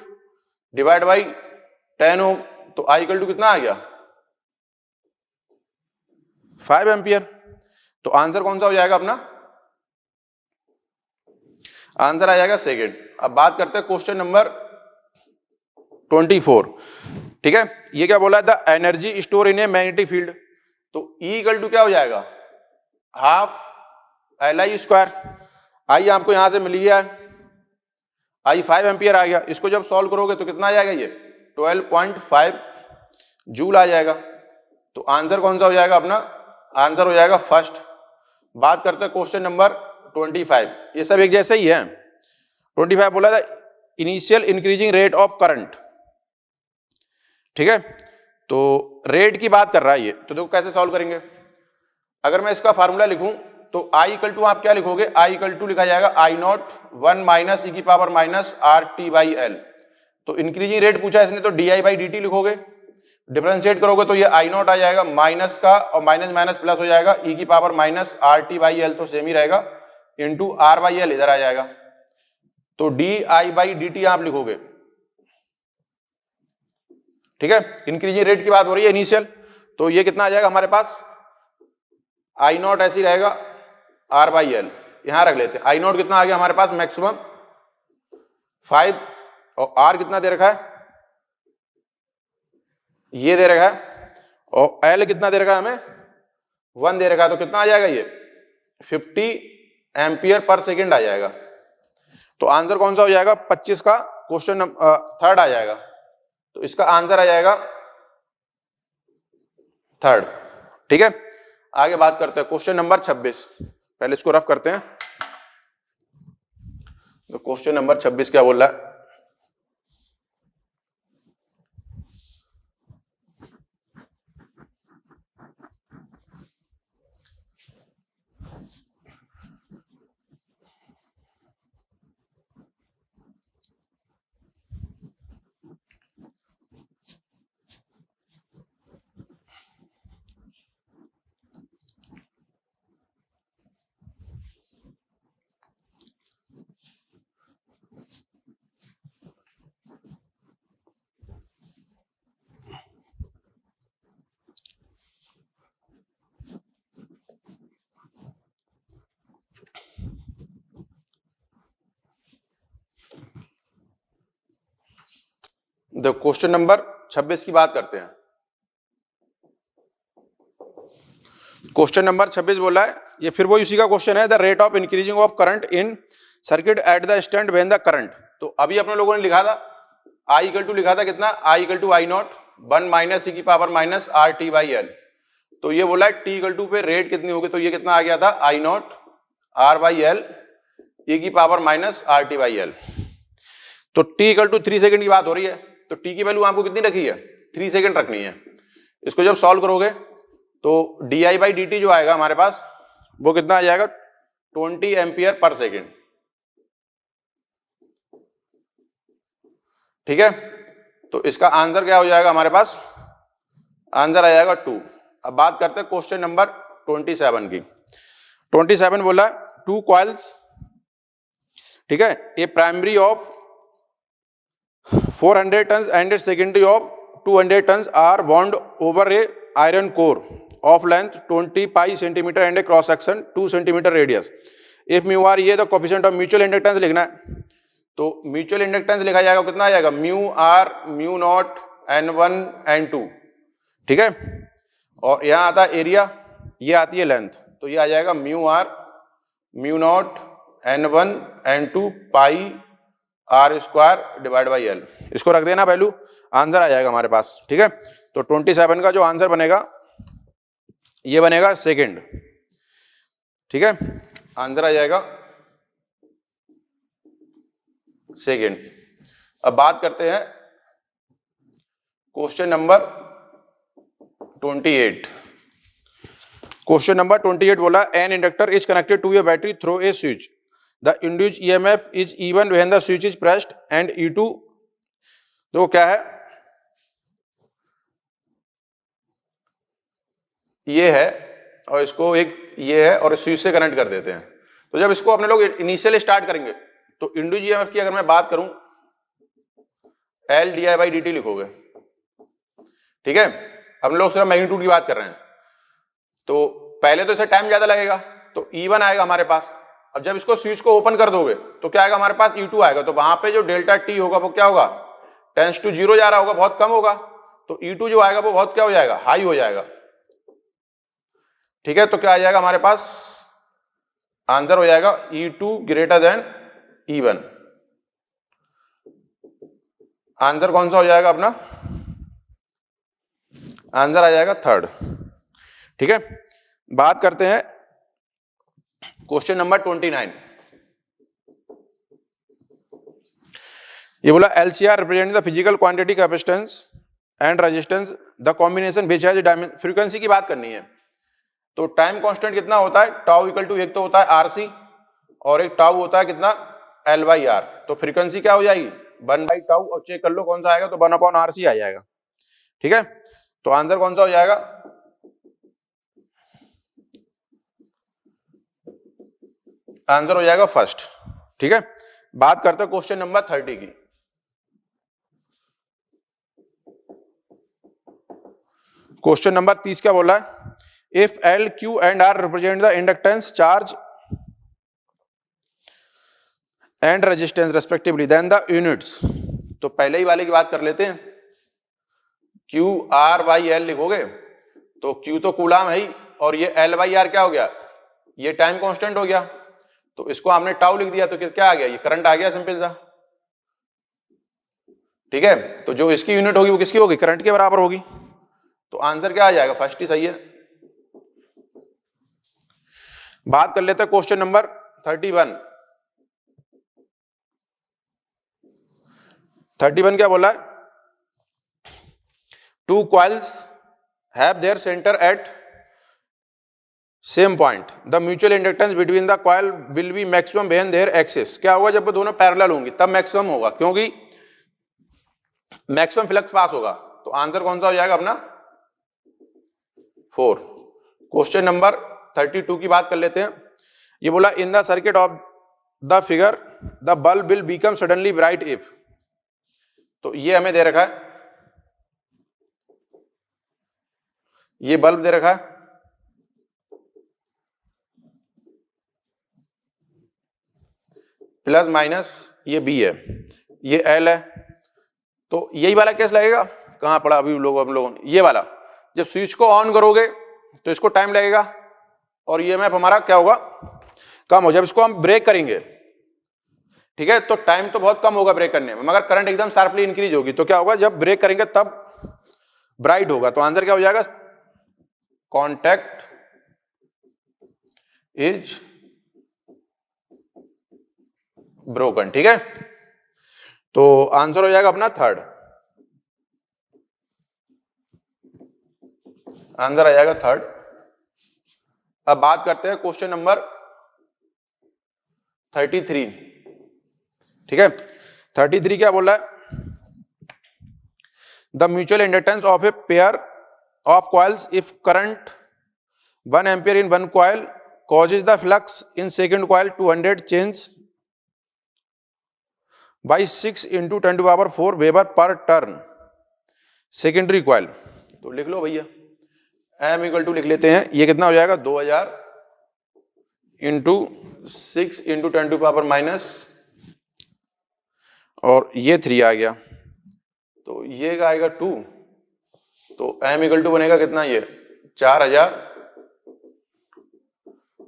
डिवाइड बाई 10 ओम। तो आई इक्वल टू कितना आ गया 5 एम्पियर। तो आंसर कौन सा हो जाएगा अपना, आंसर आ जाएगा सेकेंड। अब बात करते हैं क्वेश्चन नंबर 24। ठीक है, ये क्या बोला है, the energy store in a magnetic field. तो E इक्वल टू क्या हो जाएगा, हाफ LI स्क्वायर। आई आपको यहां से मिल गया है, आई 5 एम्पियर आ गया। इसको जब सॉल्व करोगे तो कितना आ जाएगा, ये 12.5 जूल आ जाएगा। तो आंसर कौन सा हो जाएगा अपना, आंसर हो जाएगा फर्स्ट। बात करते हैं क्वेश्चन नंबर 25। ये सब एक जैसे ही है। 25 बोला था initial increasing rate of current. ठीक है, तो रेट की बात कर रहा है ये। तो देखो कैसे सॉल्व करेंगे। अगर मैं इसका फार्मूला लिखूं तो I इक्वल टू आप क्या लिखोगे, I इक्वल टू लिखा जाएगा I नॉट 1 माइनस ई की power minus R T by L. तो इंक्रीजिंग रेट पूछा इसने तो D I by D T लिखोगे, डिफरेंशिएट करोगे तो ये I नॉट आ जाएगा माइनस का, और माइनस माइनस प्लस हो जाएगा ई की power minus R T by L, तो सेम ही रहेगा, इंटू आर बाई एल इधर आ जाएगा। तो D I by D T आप लिखोगे। ठीक है, इंक्रीजिंग रेट की बात हो रही है इनिशियल। तो ये कितना आ जाएगा हमारे पास, I नॉट ऐसी रहेगा आर बाई एल, यहां रख लेते हैं। I नॉट कितना आ गया हमारे पास मैक्सिमम 5, और R कितना दे रखा है, ये दे रखा है, और L कितना दे रखा है हमें 1 दे रखा है। तो कितना आ जाएगा ये 50 एम्पियर पर सेकेंड आ जाएगा। तो आंसर कौन सा हो जाएगा 25 का, क्वेश्चन नंबर थर्ड आ जाएगा। तो इसका आंसर आ जाएगा थर्ड। ठीक है, आगे बात करते हैं क्वेश्चन नंबर 26। पहले इसको रफ करते हैं। तो क्वेश्चन नंबर 26 क्या बोल रहा है, तो क्वेश्चन नंबर 26 की बात करते हैं। क्वेश्चन नंबर 26 बोला है, ये फिर वो इसी का क्वेश्चन है, the rate of increasing of current in circuit at the stand when the current. तो अभी अपने लोगों ने लिखा था I इक्वल टू लिखा था कितना, I equal to I naught 1 minus E की power minus R T by L. तो ये बोला है T इक्वल टू पे रेट कितनी होगी, तो ये कितना आ गया था I naught R by L E की power minus R T by L. तो T इक्वल टू 3 सेकेंड की बात हो रही है। तो T की वैल्यू आपको कितनी रखी है 3 सेकेंड रखनी है। इसको जब सॉल्व करोगे तो D I by D T जो आएगा हमारे पास वो कितना आ जाएगा 20 एम्पियर पर सेकेंड। ठीक है, तो इसका आंसर क्या हो जाएगा हमारे पास, आंसर आ जाएगा 2। अब बात करते हैं क्वेश्चन नंबर 27 की। 27 बोला 2 कॉइल्स, ठीक है, a primary of 400 turn and a secondary of 200 turn are bound over a iron core of length 20 pi centimetre and a cross section 2 centimetre radius. If mu R, ये the coefficient of mutual inductance लिखना है। तो mutual inductance लिखा जाएगा कितना आ जाएगा, mu R mu naught N1 N2। ठीक है, और यहां आता है एरिया, ये आती है लेंथ, तो ये आ जाएगा mu R mu naught N1 N2 pi R square divide by L. इसको रख देना वैल्यू, आंसर आ जाएगा हमारे पास। ठीक है, तो 27 का जो आंसर बनेगा ये बनेगा सेकंड। ठीक है, आंसर आ जाएगा सेकंड। अब बात करते हैं क्वेश्चन नंबर 28। क्वेश्चन नंबर 28 बोला an inductor is connected to a battery through a switch, the induced EMF is even when the switch is pressed and E2 तो क्या है, ये है और इसको एक ये है और स्विच से कनेक्ट कर देते हैं। तो जब इसको अपने लोग इनिशियल स्टार्ट करेंगे तो इंड्यूस्ड ईएमएफ की अगर मैं बात करूं L/di/dt लिखोगे, ठीक है। हम लोग सिर्फ मैग्नीट्यूड की बात कर रहे हैं, तो पहले तो इसे टाइम ज्यादा लगेगा तो E1 आएगा हमारे पास। अब जब इसको स्विच को ओपन कर दोगे तो क्या आएगा हमारे पास, E2 आएगा। तो वहां पे जो डेल्टा T होगा वो क्या होगा, टेंस टू 0 जा रहा होगा, बहुत कम होगा। तो E2 जो आएगा वो बहुत क्या हो जाएगा, हाई हो जाएगा, ठीक है। तो क्या आ जाएगा हमारे पास, आंसर हो जाएगा E2 greater than E1। Answer कौन सा हो जाएगा अपना, आंसर आ जाएगा थर्ड, ठीक है। बात करते हैं क्वेश्चन नंबर 29। ये बोला LCR represent the physical quantity capacitance and resistance the combination which has dimension. Frequency की बात करनी है तो टाइम कांस्टेंट कितना होता है, टाउ इक्वल टू एक तो होता है RC और एक टाउ होता है कितना L/R। तो फ्रीक्वेंसी क्या हो जाएगी 1/टाउ और चेक कर लो कौन सा आएगा, तो 1/RC आ जाएगा, ठीक है। तो आंसर कौन सा हो जाएगा, आंसर हो जाएगा फर्स्ट, ठीक है। बात करते हैं क्वेश्चन नंबर 30 की। क्वेश्चन नंबर 30 क्या बोला है, इफ L, Q एंड R represent the inductance, charge and resistance respectively then the units. तो पहले ही वाले की बात कर लेते हैं, Q/R/L लिखोगे तो Q तो कूलाम है ही और ये L/R क्या हो गया, ये टाइम कांस्टेंट हो गया। तो इसको हमने टाउ लिख दिया तो क्या आ गया, ये करंट आ गया, सिंपल सा, ठीक है। तो जो इसकी यूनिट होगी वो किसकी होगी, करंट के बराबर होगी। तो आंसर क्या आ जाएगा, फर्स्ट ही सही है। बात कर लेते हैं क्वेश्चन नंबर 31। 31 क्या बोला है, two coils have their centre at same point, the mutual inductance between the coil will be maximum when their axis. क्या होगा, जब वो दोनों पैरेलल होंगी तब मैक्सिमम होगा, क्योंकि मैक्सिमम फ्लक्स पास होगा। तो आंसर कौन सा हो जाएगा अपना 4। क्वेश्चन नंबर 32 की बात कर लेते हैं। ये बोला in the circuit of the figure the bulb will become suddenly bright if. तो ये हमें दे रखा है, ये बल्ब दे रखा है, प्लस माइनस ये B है, ये L है। तो यही वाला केस लगेगा, कहां पड़ा अभी हम लोगों ने, ये वाला जब स्विच को ऑन करोगे तो इसको टाइम लगेगा और EMF हमारा क्या होगा, कम हो। जब इसको हम ब्रेक करेंगे, ठीक है, तो टाइम तो बहुत कम होगा ब्रेक करने में, मगर करंट एकदम शार्पली इंक्रीज होगी। तो क्या होगा, जब ब्रेक करेंगे तब ब्राइट होगा। तो आंसर क्या हो जाएगा, कॉन्टैक्ट इज ब्रोकन, ठीक है। तो आंसर हो जाएगा अपना थर्ड, आंसर आ जाएगा थर्ड। अब बात करते हैं क्वेश्चन नंबर 33, ठीक है। 33 क्या बोला है, the mutual inductance of a pair of coils if current 1 ampere in one coil causes the flux in second coil 200 change by 6 into 10⁴ weber पर टर्न सेकेंडरी कॉइल। तो लिख लो भैया, M इक्वल टू लिख लेते हैं, ये कितना हो जाएगा 2000 इंटू 6 इंटू 10⁻⁻, और ये 3 आ गया, तो ये आएगा 2। तो M इक्वल टू बनेगा कितना, ये 4000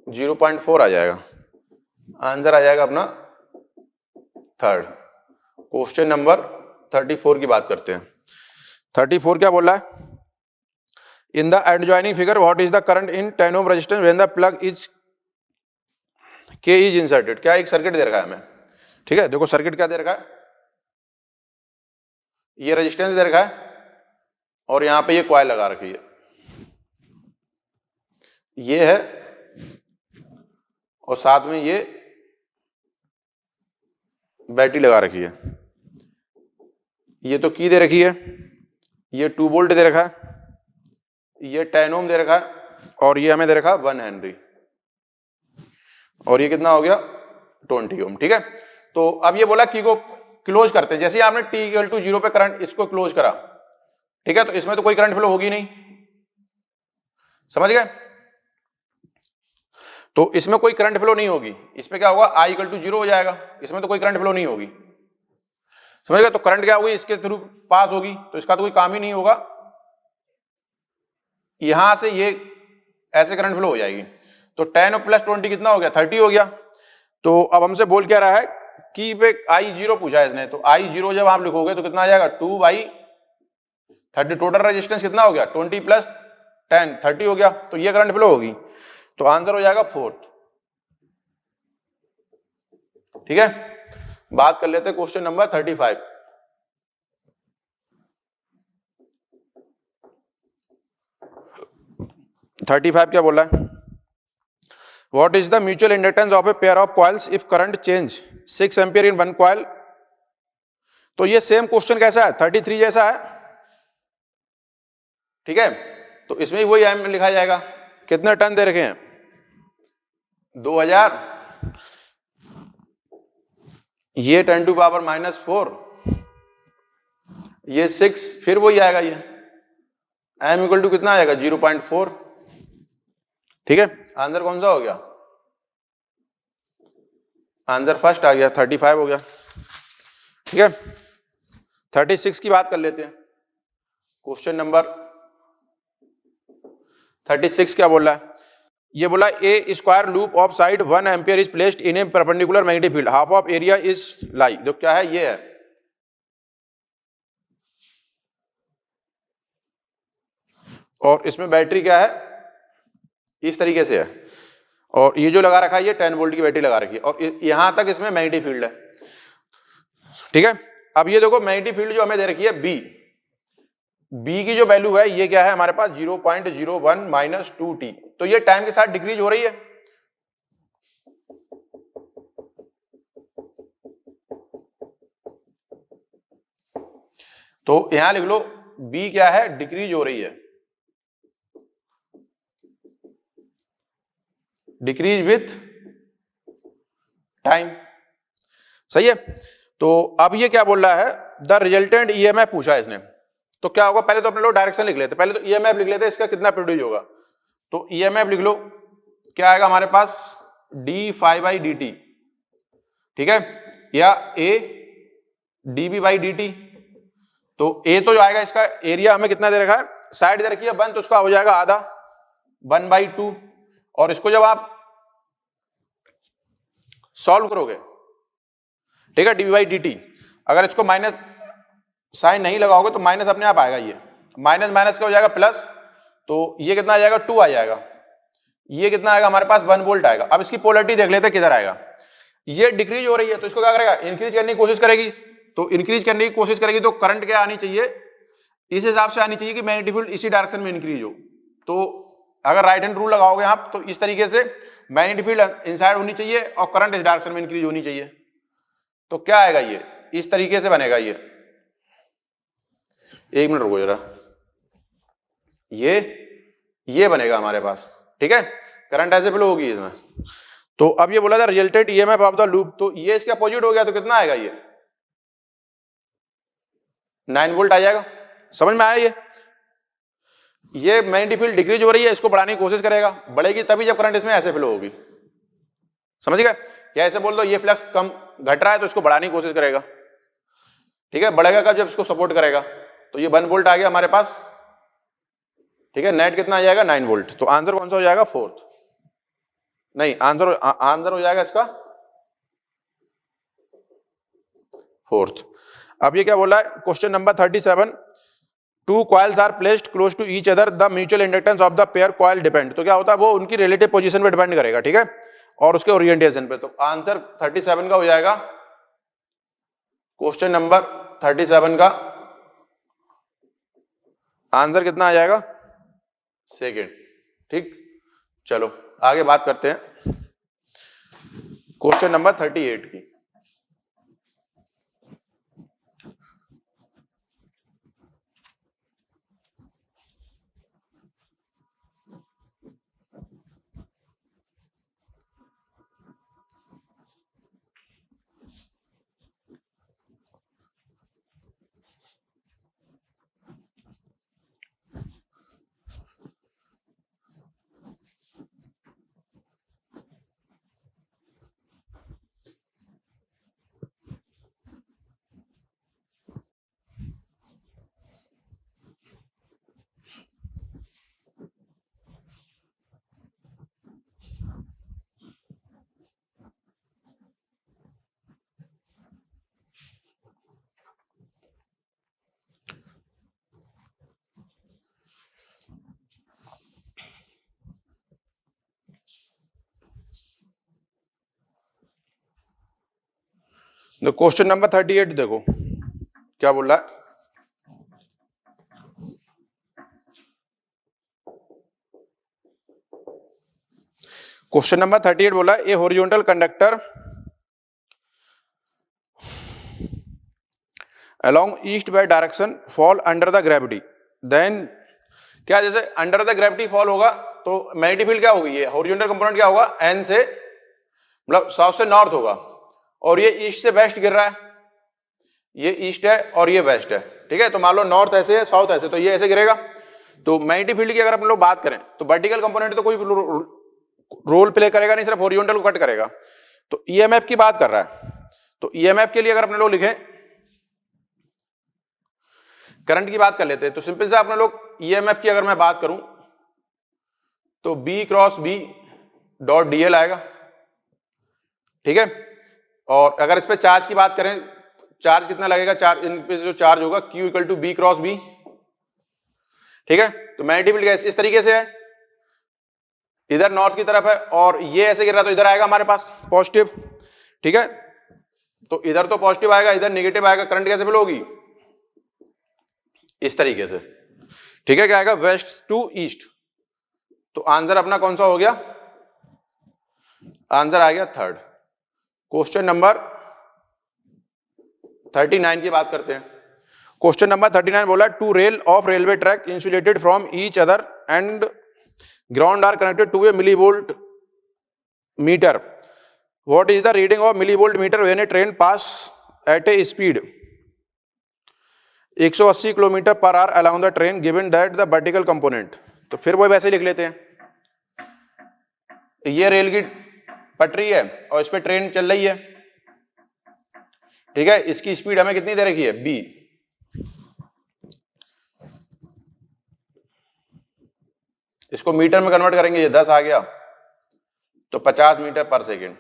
0.4 आ जाएगा। आंसर आ जाएगा अपना थर्ड। क्वेश्चन नंबर 34 की बात करते हैं। 34 क्या बोल रहा है, in the adjoining figure what is the current in 10 ohm resistance when the plug is के इज इंसर्टेड। क्या एक सर्किट दे रखा है हमें, ठीक है। देखो सर्किट क्या दे रखा है, ये रेजिस्टेंस दे रखा है और यहां पे ये कॉइल लगा रखी है, ये है और साथ में ये बैटरी लगा रखी है, ये तो की दे रखी है, ये 2 वोल्ट दे रखा है, ये 10 ओम दे रखा है, और ये हमें दे रखा है 1 हेनरी, और ये कितना हो गया 20 ओम। ठीक है, तो अब ये बोला की को क्लोज करते हैं। जैसे ही आपने t इक्वल टू 0 पे करंट इसको क्लोज करा, ठीक है, तो इसमें तो कोई करंट फ्लो होगी नहीं, समझ गए? तो इसमें कोई करंट फ्लो नहीं होगी, इसमें क्या होगा I इक्वल टू 0 हो जाएगा, इसमें तो कोई करंट फ्लो नहीं होगी, समझ गए? तो करंट क्या होगी इसके थ्रू पास होगी, तो इसका तो कोई काम ही नहीं होगा, यहां से ये ऐसे करंट फ्लो हो जाएगी। तो 10 प्लस 20 कितना हो गया 30 हो गया। तो अब हमसे बोल क्या रहा है कि पे I0 पूछा है इसने, तो I0 जब आप लिखोगे तो कितना आ जाएगा 2/30, टोटल रेजिस्टेंस कितना हो गया 20 प्लस 10 30 हो गया, तो ये करंट फ्लो होगी, तो आंसर हो जाएगा 4th। ठीक है, बात कर लेते हैं क्वेश्चन नंबर 35। क्या बोला है? What is the mutual inductance of a pair of coils if current change 6 ampere in one coil? तो ये सेम क्वेश्चन कैसा है 33 जैसा है, ठीक है, तो इसमें वही एम लिखा जाएगा। कितने टर्न दे रखे हैं 2000, ये 10 टू पावर -4, ये 6, फिर वही आएगा, ये एम इक्वल टू कितना आएगा 0.4। ठीक है, आंसर कौन सा हो गया? आंसर फर्स्ट आ गया, 35 हो गया। ठीक है, 36 की बात कर लेते हैं। क्वेश्चन नंबर 36 क्या बोल रहा है? ये बोला a square loop of side 1 ampere is placed in a perpendicular magnetic field, half of area is lie. जो क्या है ये है, और इसमें बैटरी क्या है इस तरीके से है, और ये जो लगा रखा है ये 10 वोल्ट की बैटरी लगा रखी है, और यहां तक इसमें मैग्नेटिक फील्ड है। ठीक है, अब ये देखो मैग्नेटिक फील्ड जो हमें दे रखी है बी की जो वैल्यू है ये क्या है हमारे पास 0.01 - 2t, तो ये टाइम के साथ डिक्रीज हो रही है। तो यहां लिख लो बी क्या है डिक्रीज हो रही है, डिक्रीज विथ टाइम, सही है। तो अब ये क्या बोल रहा है द रिजल्टेंट ईएमएफ पूछा है इसने, तो क्या होगा पहले तो अपने लोग डायरेक्शन लिख लेते, पहले तो ईएमएफ लिख लेते इसका कितना प्रोड्यूस होगा। तो ईएमएफ लिख लो क्या आएगा हमारे पास d∅dt, ठीक है, या a dB/dt। तो a तो जो आएगा इसका एरिया हमें कितना दे रखा है, साइड दे रखी है 1, तो उसका हो जाएगा आधा 1/2, और इसको जब आप सॉल्व करोगे, ठीक है, dB/dt, अगर इसको माइनस साइन नहीं लगाओगे तो माइनस अपने आप आएगा, ये माइनस माइनस क्या हो जाएगा प्लस, तो ये कितना आ जाएगा 2 आ जाएगा, ये कितना आएगा हमारे पास 1 वोल्ट आएगा। अब इसकी पोलरिटी देख लेते हैं किधर आएगा, ये डिक्रीज हो रही है तो इसको क्या करेगा इंक्रीज करने की कोशिश करेगी, तो इंक्रीज करने की कोशिश करेगी तो करंट क्या आनी चाहिए इस हिसाब से आनी चाहिए कि मैग्नेटिक फील्ड इसी डायरेक्शन में इंक्रीज हो। तो अगर राइट हैंड रूल लगाओगे आप तो इस तरीके से मैग्नेटिक फील्ड इनसाइड होनी चाहिए और करंट इस डायरेक्शन में इंक्रीज होनी चाहिए, तो क्या आएगा ये इस तरीके से बनेगा, ये 1 मिनट रुको जरा, ये बनेगा हमारे पास, ठीक है, करंट ऐसे फ्लो होगी इसमें। तो अब ये बोला था resultant EMF of the loop, तो ये इसके अपोजिट हो गया तो कितना आएगा ये 9 वोल्ट आ जाएगा, समझ में आया? ये मैग्नेटिक फील्ड डिक्रीज हो रही है, इसको बढ़ाने की कोशिश करेगा, बढ़ेगी तभी जब करंट इसमें ऐसे फ्लो होगी, समझ गए? या ऐसे बोल दो ये फ्लक्स कम घट रहा है तो इसको बढ़ाने की कोशिश करेगा, ठीक है, बढ़ेगा कब जब इसको सपोर्ट करेगा, तो ये 1 वोल्ट आ गया हमारे पास, ठीक है, नेट कितना आ जाएगा 9 वोल्ट, तो आंसर कौन सा हो जाएगा 4th, नहीं आंसर हो जाएगा इसका 4th। अब ये क्या बोला है question number 37, 2 coils are placed close to each other, the mutual inductance of the pair coil depend. तो क्या होता है वो उनकी रिलेटिव पोजीशन पे डिपेंड करेगा, ठीक है, और उसके ओरिएंटेशन पे। तो आंसर 37 का हो जाएगा, क्वेश्चन नंबर 37 का आंसर कितना आ जाएगा 2nd। ठीक, चलो आगे बात करते हैं क्वेश्चन नंबर 38 की। क्वेश्चन नंबर 38 देखो क्या बोल रहा है। क्वेश्चन नंबर 38 बोला ए horizontal conductor along east by direction fall under the gravity then क्या जैसे अंडर द ग्रेविटी फॉल होगा तो मैग्नेटिक फील्ड क्या होगी, ये हॉरिजॉन्टल कंपोनेंट क्या होगा, एन से मतलब साउथ से नॉर्थ होगा और ये ईस्ट से वेस्ट गिर रहा है, ये ईस्ट है और ये वेस्ट है, ठीक है। तो मान लो नॉर्थ ऐसे है साउथ ऐसे, तो ये ऐसे गिरेगा। तो मैग्नेटिक फील्ड की अगर अपन लोग बात करें तो वर्टिकल कंपोनेंट तो कोई रोल प्ले करेगा नहीं, सिर्फ हॉरिजॉन्टल को कट करेगा। तो ईएमएफ की बात कर रहा है, तो ईएमएफ के लिए अगर अपने लोग लिखें, करंट की बात कर लेते हैं तो सिंपल से अपने लोग ईएमएफ की अगर मैं बात करूं तो B cross B dot DL आएगा, ठीक है। और अगर इस पे चार्ज की बात करें, चार्ज कितना लगेगा, चार्ज इन पे जो चार्ज होगा Q equal to B cross B, ठीक है। तो मैग्नेटिक फील्ड इस तरीके से है, इधर नॉर्थ की तरफ है और ये ऐसे गिर रहा तो इधर आएगा हमारे पास पॉजिटिव, ठीक है। तो इधर तो पॉजिटिव आएगा, इधर नेगेटिव आएगा, करंट कैसे फ्लो होगी, इस तरीके से, ठीक है। क्या आएगा, वेस्ट टू ईस्ट। तो आंसर अपना कौन सा हो गया, आंसर आ गया थर्ड। क्वेश्चन नंबर 39 की बात करते हैं। क्वेश्चन नंबर 39 बोला two rail of railway track insulated from each other and ground are connected to a millivolt metre, what is the reading of millivolt metre when a train pass at a speed 180 kilometre per hour along the train given that the vertical component. तो फिर वो वैसे लिख लेते हैं, ये rail की पटरी है और इस पे ट्रेन चल रही है, ठीक है। इसकी स्पीड हमें कितनी दे रखी है, b, इसको मीटर में कन्वर्ट करेंगे, ये 10 आ गया तो 50 मीटर पर सेकेंड।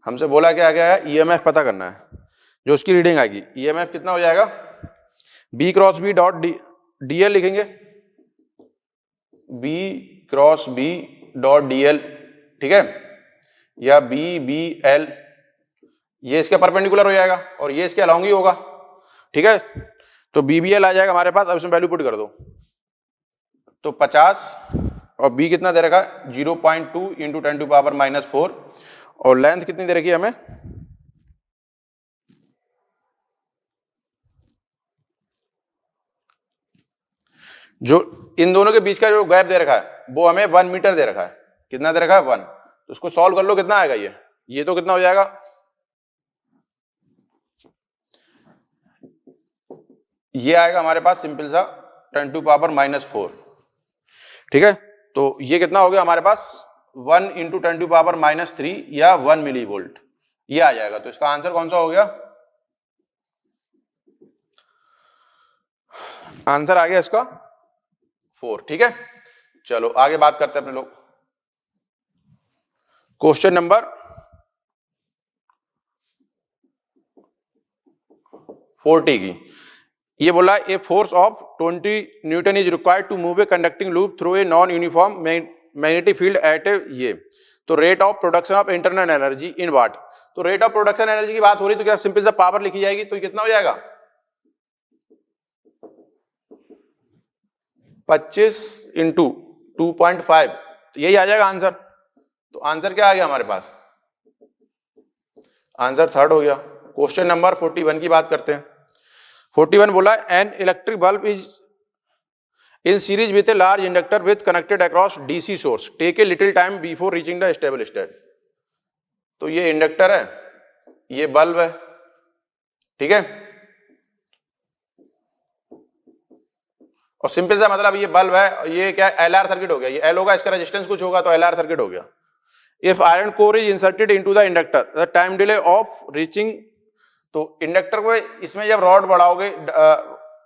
हमसे बोला क्या गया है, ईएमएफ पता करना है, जो उसकी रीडिंग आएगी। ईएमएफ कितना हो जाएगा, B cross B dot DL लिखेंगे, B cross B dot DL, ठीक है, या बी बी एल, ये इसके परपेंडिकुलर हो जाएगा और ये इसके अलोंग ही होगा, ठीक है। तो बी बी एल आ जाएगा हमारे पास, अब इसमें वैल्यू पुट कर दो तो 50 और बी कितना दे रखा है 0.2 इंटू 10 टू पावर -4 और लेंथ कितनी दे रखी है हमें, जो इन दोनों के बीच का जो गैप दे रखा है वो हमें 1 मीटर दे रखा है। कितना दे रखा है 1, तो उसको सॉल्व कर लो, कितना आएगा ये तो कितना हो जाएगा, ये आएगा हमारे पास सिंपल सा 10 टू पावर -4, ठीक है। तो ये कितना हो गया हमारे पास 1 इंटू 10 टू पावर -3 या 1 मिली वोल्ट, ये आ जाएगा। तो इसका आंसर कौन सा हो गया, आंसर आ गया इसका 4, ठीक है। चलो आगे बात करते हैं अपने लोग क्वेश्चन नंबर 40 की। ये बोला a force of 20 newton is required to move a conducting loop through a non uniform magnetic field at a ये, तो rate of production of internal energy in watt. तो रेट ऑफ प्रोडक्शन एनर्जी की बात हो रही तो क्या simple सा पावर लिखी जाएगी, तो कितना हो जाएगा 25 इंटू 2.5, तो यही आ जाएगा आंसर। तो आंसर क्या आ गया हमारे पास, आंसर थर्ड हो गया। क्वेश्चन नंबर 41 की बात करते हैं। 41 बोला an electric bulb is in series with a large inductor with connected across DC source, take a little time before reaching the stable state. तो ये इंडक्टर है, ये बल्ब है, ठीक है। और सिंपल सा मतलब ये बल्ब है, ये क्या एलआर सर्किट हो गया, ये एल होगा, इसका रेजिस्टेंस कुछ होगा तो एलआर सर्किट हो गया। If iron core is inserted into the inductor the time delay of reaching, तो इंडक्टर को इसमें जब रॉड बढ़ाओगे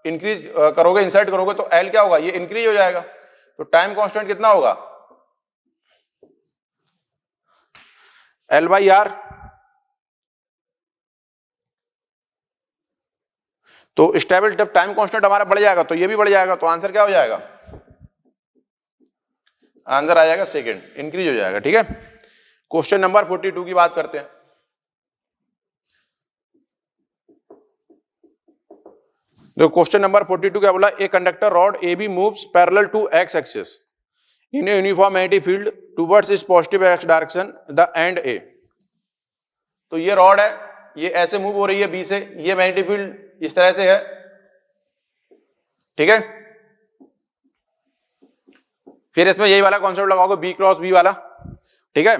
इंक्रीज करोगे इंसर्ट करोगे तो एल क्या होगा, ये इंक्रीज हो जाएगा। तो टाइम कांस्टेंट कितना होगा L/R। तो स्टेबल जब टाइम कांस्टेंट हमारा बढ़ जाएगा तो ये भी बढ़ जाएगा, तो आंसर क्या हो जाएगा, आंसर आ जाएगा सेकंड, इंक्रीज हो जाएगा, ठीक है। क्वेश्चन नंबर 42 की बात करते हैं। देखो क्वेश्चन नंबर 42 क्या बोला, a conductor rod A B moves parallel to X axis in a uniform magnetic field towards is positive X direction the end A. तो ये रॉड है, ये ऐसे मूव हो रही है बी से, ये मैग्नेटिक फील्ड इस तरह से है, ठीक है। फिर इसमें यही वाला कॉन्सेप्ट लगाओगे बी क्रॉस बी वाला, ठीक है।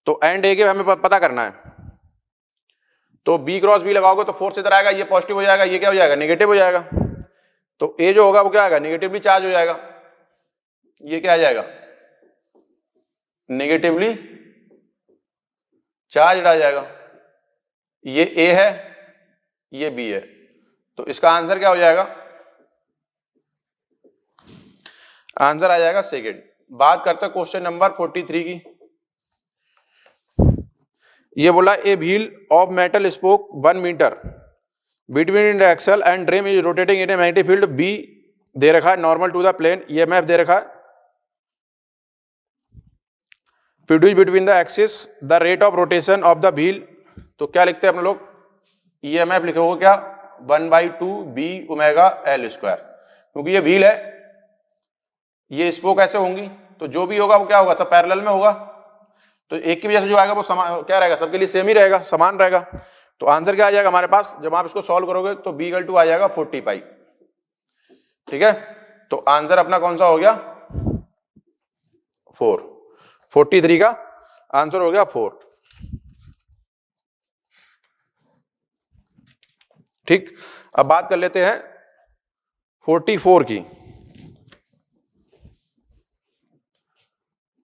तो एंड ए के हमें पता करना है, तो बी क्रॉस बी लगाओगे तो फोर्स इधर आएगा, ये पॉजिटिव हो जाएगा, ये क्या हो जाएगा नेगेटिव हो जाएगा। तो ए जो होगा वो क्या आएगा, नेगेटिवली चार्ज हो जाएगा, ये क्या आ जाएगा नेगेटिवली चार्ज आ जाएगा। ये ए है, ये बी है, तो इसका आंसर क्या हो जाएगा, आंसर आ जाएगा सेकेंड। बात करते हैं क्वेश्चन नंबर 43 की। ये बोला a wheel of metal spoke 1 metre between axle and rim is rotating in a magnetic field B दे रखा है, normal to the plane, EMF दे रखा है, produce between the axis the rate of rotation of the wheel. तो क्या लिखते हैं अपने लोग, ईएमएफ लिखोगे क्या 1/2 बी ओमेगा एल स्क्वायर, क्योंकि ये व्हील है, ये स्पोक ऐसे होंगी, तो जो भी होगा वो क्या होगा, सब पैरेलल में होगा, तो एक की वजह से जो आएगा वो समान क्या रहेगा, सबके लिए सेम ही रहेगा, समान रहेगा। तो आंसर क्या आ जाएगा हमारे पास, जब आप इसको सॉल्व करोगे तो b = 2 आ जाएगा 40 पाई, ठीक है। तो आंसर अपना कौन सा हो गया 4, 43 का आंसर हो गया 4, ठीक। अब बात कर लेते हैं 44 की।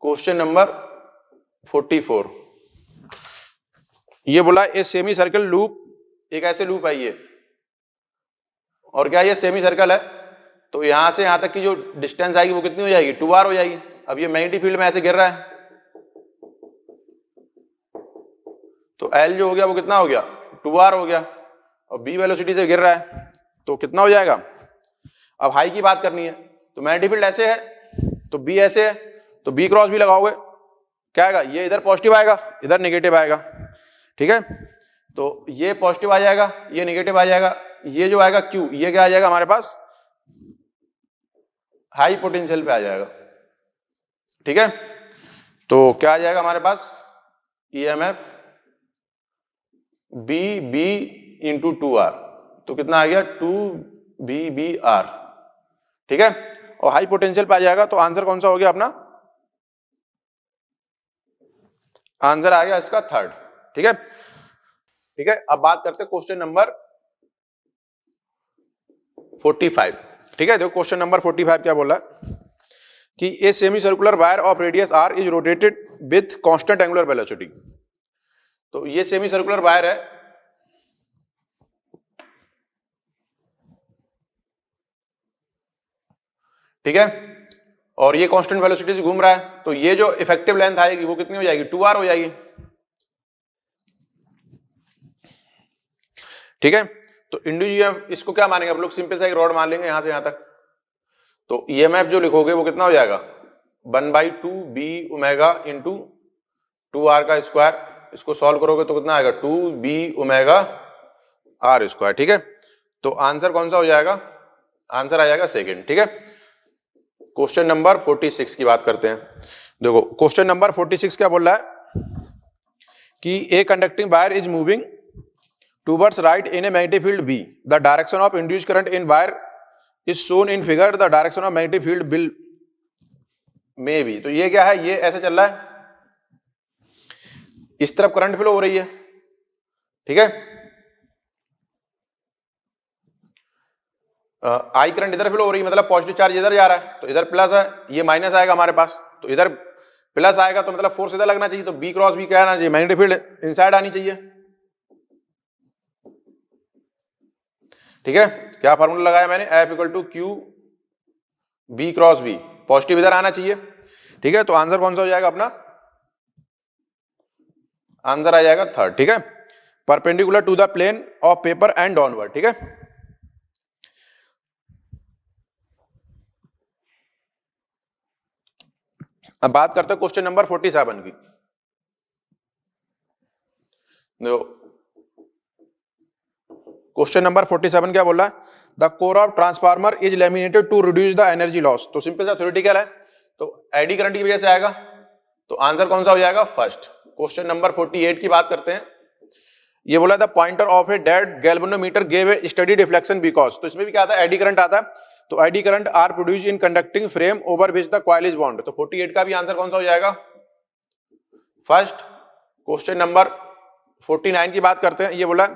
क्वेश्चन नंबर 44, ये बोला ए सेमी सर्कल लूप, एक ऐसे लूप है ये, और क्या ये सेमी सर्कल है, तो यहां से यहां तक की जो डिस्टेंस आएगी वो कितनी हो जाएगी 2r हो जाएगी। अब ये मैग्नेटिक फील्ड में ऐसे गिर रहा है, तो L जो हो गया वो कितना हो गया 2r हो गया, और b वेलोसिटी से गिर रहा है, तो कितना हो जाएगा। अब हाई की बात करनी है, तो मैग्नेटिक फील्ड ऐसे है, तो b ऐसे है, तो b क्रॉस b लगाओगे क्या आएगा, ये इधर पॉजिटिव आएगा, इधर नेगेटिव आएगा, ठीक है। तो ये पॉजिटिव आ जाएगा, ये नेगेटिव आ जाएगा, ये जो आएगा Q, ये क्या आ जाएगा हमारे पास हाई पोटेंशियल पे आ जाएगा, ठीक है। तो क्या आ जाएगा हमारे पास EMF B × 2r, तो कितना आ गया 2BBr, ठीक है। और हाई पोटेंशियल पे आ जाएगा, तो आंसर कौन सा हो गया अपना, आंसर आ गया इसका 3rd, ठीक है, ठीक है। अब बात करते हैं क्वेश्चन नंबर 45, ठीक है। देखो क्वेश्चन नंबर 45 क्या बोला कि a semi circular wire of radius r is rotated with constant angular velocity. तो ये सेमी सर्कुलर वायर है, ठीक है, और ये कांस्टेंट वेलोसिटी से घूम रहा है, तो ये जो इफेक्टिव लेंथ आएगी वो कितनी हो जाएगी 2r हो जाएगी, ठीक है। तो इंड्यूस इसको क्या मानेंगे आप लोग, सिंपल सा एक रॉड मान लेंगे यहां से यहां तक, तो ईएमएफ जो लिखोगे वो कितना हो जाएगा 1/2 b ओमेगा × 2r का स्क्वायर, इसको सॉल्व करोगे तो कितना आएगा 2b ओमेगा r स्क्वायर, ठीक है। तो आंसर कौन सा हो जाएगा, आंसर आ जाएगा सेकंड, ठीक है। क्वेश्चन नंबर 46 की बात करते हैं। देखो क्वेश्चन नंबर 46 क्या बोल रहा है कि a conducting wire is moving towards right in a magnetic field B, the direction of induced current in wire is shown in figure, the direction of magnetic field will में भी। तो ये क्या है, ये ऐसे चल रहा है, इस तरफ करंट फ्लो हो रही है, ठीक है, आई करंट इधर फ्लो हो रही है, मतलब पॉजिटिव चार्ज इधर जा रहा है, तो इधर प्लस है, ये माइनस आएगा हमारे पास, तो इधर प्लस आएगा तो मतलब फोर्स इधर लगना चाहिए, तो B क्रॉस B क्या आना चाहिए, मैग्नेटिक फील्ड इनसाइड आनी चाहिए, ठीक है। क्या फार्मूला लगाया मैंने, F = Q B cross B, positive इधर आना चाहिए, ठीक है। तो आंसर कौन सा हो जाएगा अपना, आंसर आ जाएगा 3rd, ठीक है, perpendicular to the plane of paper and downward, ठीक है। अब बात करते हैं क्वेश्चन नंबर 47 की। क्वेश्चन नंबर 47 क्या बोला है? The core of transformer is laminated to reduce the energy loss. तो सिंपल सा थ्योरेटिकल है, तो एडी करंट की वजह से आएगा, तो आंसर कौन सा हो जाएगा? फर्स्ट। क्वेश्चन नंबर 48 की बात करते हैं। ये बोला था pointer of a dead galvanometer gave a study deflection because, तो इसमें भी क्या आता है? एडी करंट आता है। तो eddy current are produce in conducting frame over which the coil is bound. तो 48 का भी आंसर कौन सा हो जाएगा? फर्स्ट। क्वेश्चन नंबर 49 की बात करते हैं। ये बोला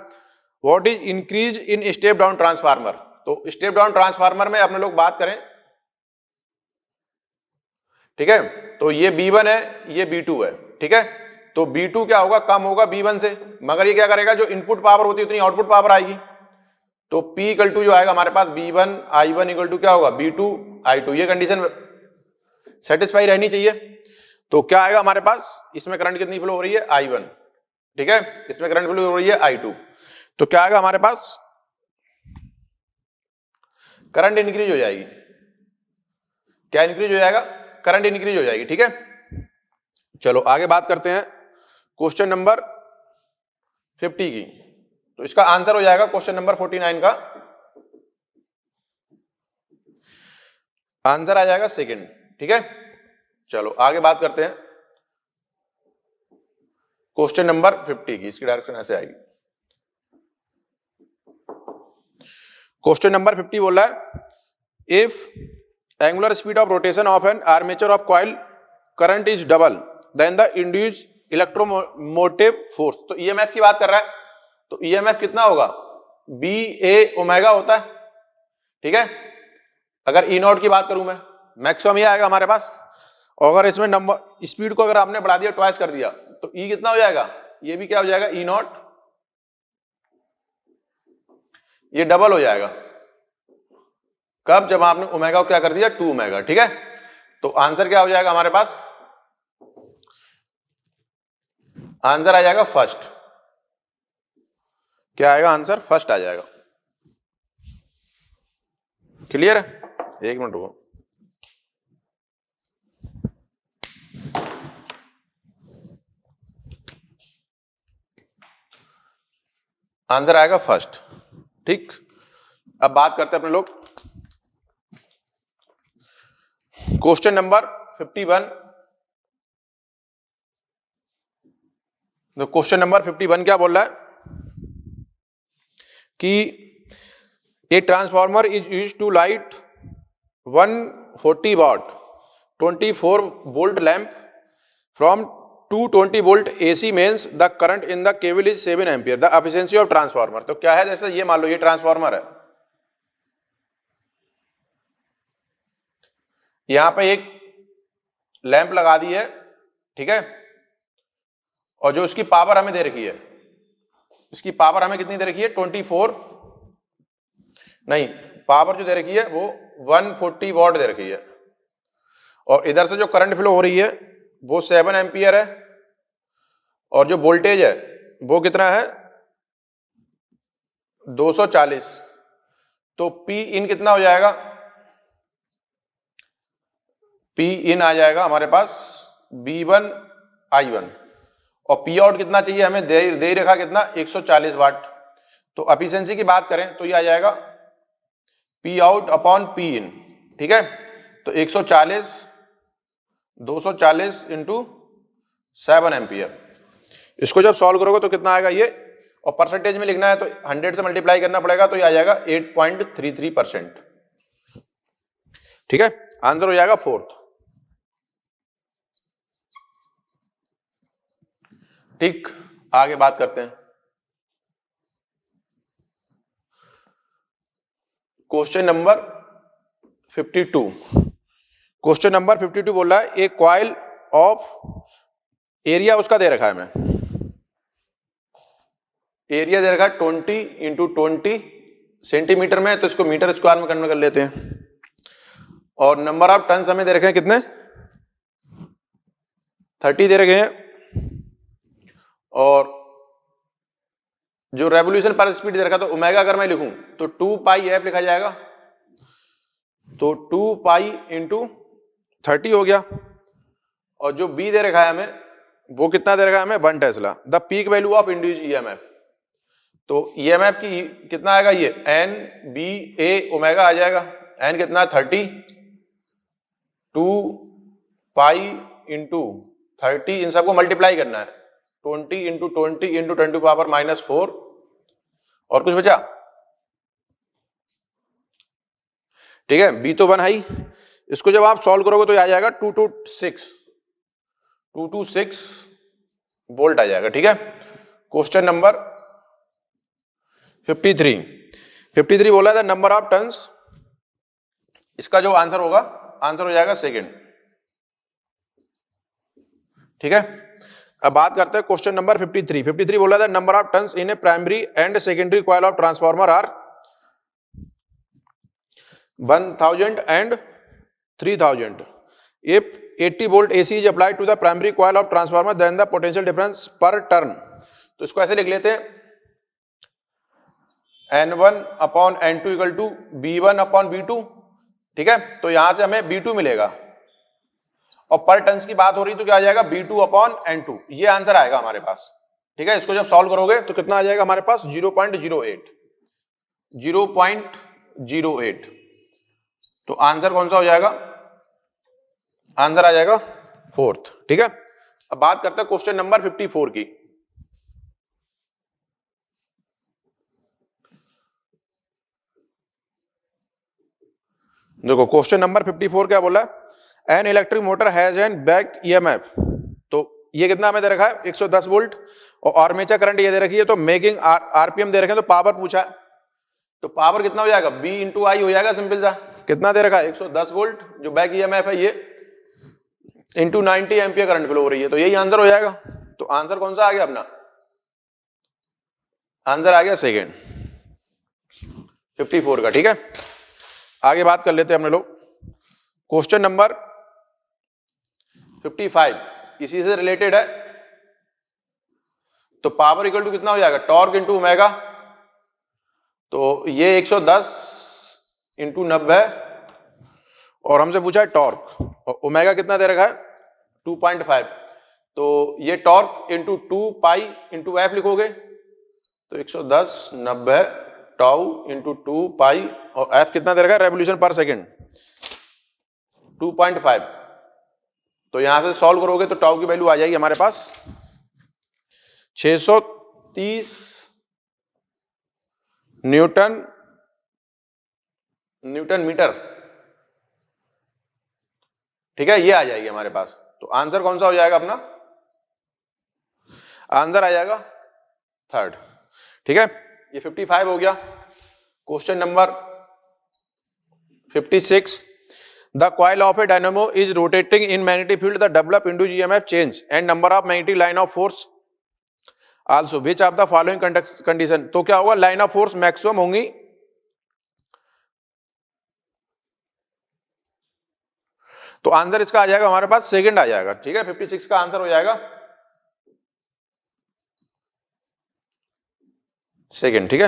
what is increase in step down transformer. तो स्टेप डाउन ट्रांसफार्मर में अपने लोग बात करें, ठीक है, तो ये B1 है, ये B2 है, ठीक है। तो B2 क्या होगा? कम होगा B1 से, मगर ये क्या करेगा? जो इनपुट पावर होती है उतनी आउटपुट पावर आएगी। तो P इक्वल टू जो आएगा हमारे पास B1 I1 इक्वल टू क्या होगा? B2 I2। ये कंडीशन सेटिस्फाई रहनी चाहिए। तो क्या आएगा हमारे पास? इसमें करंट कितनी फ्लो हो रही है? I1, ठीक है, इसमें करंट फ्लो हो रही है I2। तो क्या आएगा हमारे पास? करंट इंक्रीज हो जाएगी। क्या इंक्रीज हो जाएगा? करंट इंक्रीज हो जाएगी, ठीक है। चलो आगे बात करते हैं क्वेश्चन नंबर 50 की। तो इसका आंसर हो जाएगा क्वेश्चन नंबर 49 का आंसर आ जाएगा सेकंड, ठीक है। चलो आगे बात करते हैं क्वेश्चन नंबर 50 की। इसकी डायरेक्शन ऐसे आएगी। क्वेश्चन नंबर 50 बोल रहा है if angular speed of rotation of an armature of coil current is double then the induce electromotive force. तो ईएमएफ की बात कर रहा है, तो ईएमएफ कितना होगा? बी ए ओमेगा होता है, ठीक है। अगर ई नॉट की बात करूं मैं, मैक्सिमम ये आएगा हमारे पास। और अगर इसमें नंबर स्पीड को अगर आपने बढ़ा दिया, ट्वाइस कर दिया, तो ई कितना हो जाएगा? ये भी क्या हो जाएगा? ई नॉट, ये डबल हो जाएगा। कब? जब आपने ओमेगा को क्या कर दिया? 2 ओमेगा, ठीक है। तो आंसर क्या हो जाएगा हमारे पास? आंसर आ जाएगा फर्स्ट। क्या आएगा आंसर? फर्स्ट आ जाएगा। क्लियर है? एक मिनट रुको। आंसर आएगा फर्स्ट, ठीक। अब बात करते हैं अपने लोग क्वेश्चन नंबर 51। तो क्वेश्चन नंबर 51 क्या बोल रहा है कि a transformer is used to light 140 watt 24 volt lamp from 220 volt AC means the current in the cable is 7 ampere. The efficiency of transformer. तो क्या है? जैसे ये मान लो ये ट्रांसफार्मर है, यहां पे एक लैंप लगा दी है, ठीक है, और जो उसकी पावर हमें दे रखी है, इसकी पावर हमें कितनी दे रखी है? 24 नहीं, पावर जो दे रखी है वो 140 वॉट दे रखी है, और इधर से जो करंट फ्लो हो रही है वो 7 एम्पियर है, और जो वोल्टेज है वो कितना है? 240। तो P इन कितना हो जाएगा? P इन आ जाएगा हमारे पास B1 I1, और P आउट कितना चाहिए हमें? दे रखा कितना? 140 वाट। तो एफिशिएंसी की बात करें तो ये आ जाएगा P आउट अपॉन P इन, ठीक है। तो 140 240 इंटू 7 एम्पियर। इसको जब सॉल्व करोगे तो कितना आएगा ये? और परसेंटेज में लिखना है तो 100 से मल्टीप्लाई करना पड़ेगा, तो ये आ जाएगा 8.33%, ठीक है। आंसर हो जाएगा फोर्थ, ठीक। आगे बात करते हैं क्वेश्चन नंबर 52। क्वेश्चन नंबर 52 बोल रहा है एक कॉइल ऑफ एरिया उसका दे रखा है, मैं एरिया दे रखा है 20 इंटू 20 सेंटीमीटर में, तो इसको मीटर स्क्वायर में कन्वर्ट कर लेते हैं। और नंबर ऑफ टन्स हमें दे रखे हैं कितने? 30 दे रखे हैं। और जो रेवोल्यूशन पर स्पीड दे रखा, तो ओमेगा अगर मैं लिखूं तो 2 पाई एफ लिखा जाएगा, तो 2 पाई इंटू 30 हो गया। और जो बी दे रखा है हमें वो कितना दे रखा है हमें? 1 Tesla. The peak value of induced EMF. तो ईएमएफ की कितना आएगा, ये एन बी ए ओमेगा आ जाएगा। एन कितना है 30, 2 पाई इंटू 30, इन सबको मल्टीप्लाई करना है, 20 इंटू 20 इंटू 10 पावर -4। और कुछ बचा? ठीक है, बी तो 1 है ही। इसको जब आप सॉल्व करोगे तो आ जाएगा 226 वोल्ट आ जाएगा। ठीक है, क्वेश्चन नंबर 53 बोला था नंबर ऑफ टन्स, इसका जो आंसर होगा, आंसर हो जाएगा सेकंड। ठीक है, अब बात करते हैं क्वेश्चन नंबर 53 बोला था number of turns in a primary and secondary coil of transformer are 1000 and 3000. If 80 volt AC is applied to the primary coil of transformer, then the potential difference per turn. तो इसको ऐसे लिख लेते हैं, N1 upon N2 equal to B1 upon B2। ठीक है, तो यहां से हमें B2 मिलेगा, और पर टर्न्स की बात हो रही तो क्या आ जाएगा, B2 अपॉन N2, ये आंसर आएगा हमारे पास। ठीक है, इसको जब सॉल्व करोगे तो कितना आ जाएगा हमारे पास, 0.08। तो आंसर कौन सा हो जाएगा, आंसर आ जाएगा फोर्थ। ठीक है, अब बात करते हैं क्वेश्चन नंबर 54 की। देखो क्वेश्चन नंबर 54 क्या बोला है, an electric motor has an back EMF. तो ये कितना हमें दे रखा है, 110 वोल्ट, और आर्मेचर करंट ये दे रखी है, तो मेकिंग आरपीएम दे रखे हैं, तो पावर पूछा है, तो पावर कितना हो जाएगा, बी इंटू आई हो जाएगा, सिंपल सा। कितना दे रखा है, 110 वोल्ट, जो बैक ईएमएफ है ये, इंटू 90 एम्पियर करंट फ्लो हो रही है, तो यही आंसर हो जाएगा। तो आंसर कौन सा आ गया अपना, आंसर आ गया सेकेंड, 54 का। ठीक है, आगे बात कर लेते हैं हम लोग क्वेश्चन नंबर 55, इसी से रिलेटेड है। तो पावर इक्वल टू कितना हो जाएगा, टॉर्क इंटू ओमेगा, तो ये 110 इंटू 90, और हमसे पूछा है टॉर्क, और ओमेगा कितना दे रखा है 2.5, तो ये torque into 2 pi into F लिखोगे, तो 110 90 टाउ इंटू 2 पाई, और एफ कितना दे रखा है, रेवोल्यूशन पर सेकेंड 2.5। तो यहां से सॉल्व करोगे तो टाउ की वैल्यू आ जाएगी हमारे पास 630 न्यूटन मीटर। ठीक है, ये आ जाएगी हमारे पास। तो आंसर कौन सा हो जाएगा अपना, आंसर आ जाएगा थर्ड। ठीक है, ये 55 हो गया। Question number 56, the coil of A dynamo is rotating in magnetic field, the develop induced EMF change and number of magnetic line of force also, which of the following condition. तो क्या होगा, line of force maximum होंगी, तो answer इसका आ जाएगा हमारे पास second आ जाएगा। ठीक है, 56 का आंसर हो जाएगा सेकंड। ठीक है,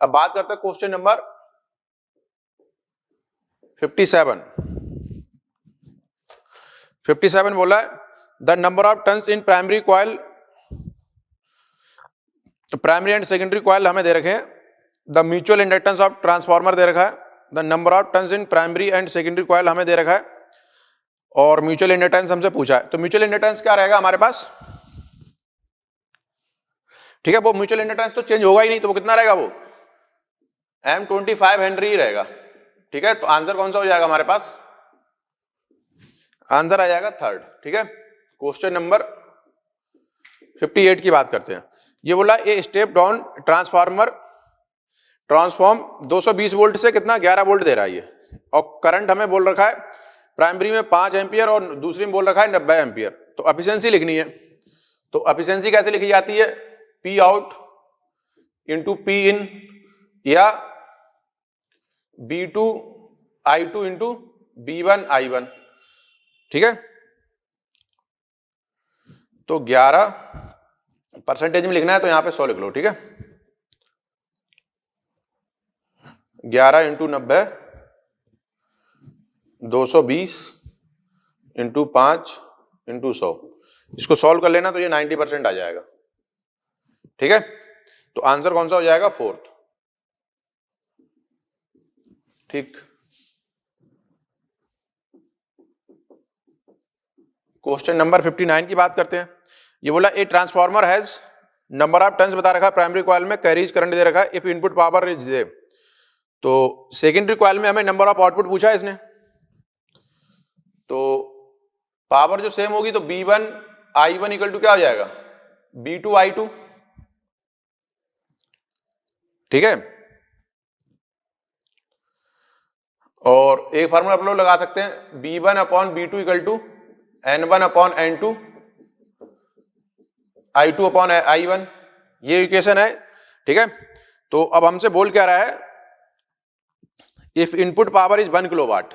अब बात करते हैं क्वेश्चन नंबर 57 बोला है the number of turns in primary coil, primary and secondary coil हमें दे रखे हैं, the mutual inductance of transformer दे रखा है, the number of turns in primary and secondary coil हमें दे रखा है, और म्यूचुअल इंडक्टेंस हमसे पूछा है। तो म्यूचुअल इंडक्टेंस क्या रहेगा हमारे पास, ठीक है, वो म्यूचुअल इंडक्टेंस तो चेंज होगा ही नहीं, तो वो कितना रहेगा, वो M25 हेनरी ही रहेगा। ठीक है, तो आंसर कौन सा हो जाएगा हमारे पास, आंसर आ जाएगा थर्ड। ठीक है, क्वेश्चन नंबर 58 की बात करते हैं। ये बोला a step down transform 220 volt से कितना 11 वोल्ट दे रहा है ये, और करंट हमें बोल रखा है प्राइमरी में 5 एम्पियर और दूसरी में बोल रखा है 90 एम्पियर। तो एफिशिएंसी लिखनी है, तो एफिशिएंसी कैसे लिखी जाती है, P out into P in, या B2 I2 into B1 I1। ठीक है, तो 11 परसेंटेज में लिखना है, तो यहां पे 100 लिख लो। ठीक है, 11 इंटू 90 220 इंटू 5 इंटू 100, इसको सॉल्व कर लेना तो ये 90% आ जाएगा। ठीक है, तो आंसर कौन सा हो जाएगा? फोर्थ। ठीक, क्वेश्चन नंबर 59 की बात करते हैं। ये बोला a transformer has number of turns बता रखा है, प्राइमरी कॉइल में कैरीज करंट दे रखा है, इफ इनपुट पावर इज दे। तो सेकेंडरी कॉइल में हमें नंबर ऑफ आउटपुट पूछा है इसने, तो पावर जो सेम होगी तो B1 I1 इक्वल टू क्या हो जाएगा? B2 I2। ठीक है, और एक फार्मूला आप लोग लगा सकते हैं, B1 upon B2 equal to N1 upon N2 I2 upon I1, ये इक्वेशन है। ठीक है, तो अब हमसे बोल क्या रहा है? If input power is 1 kilowatt,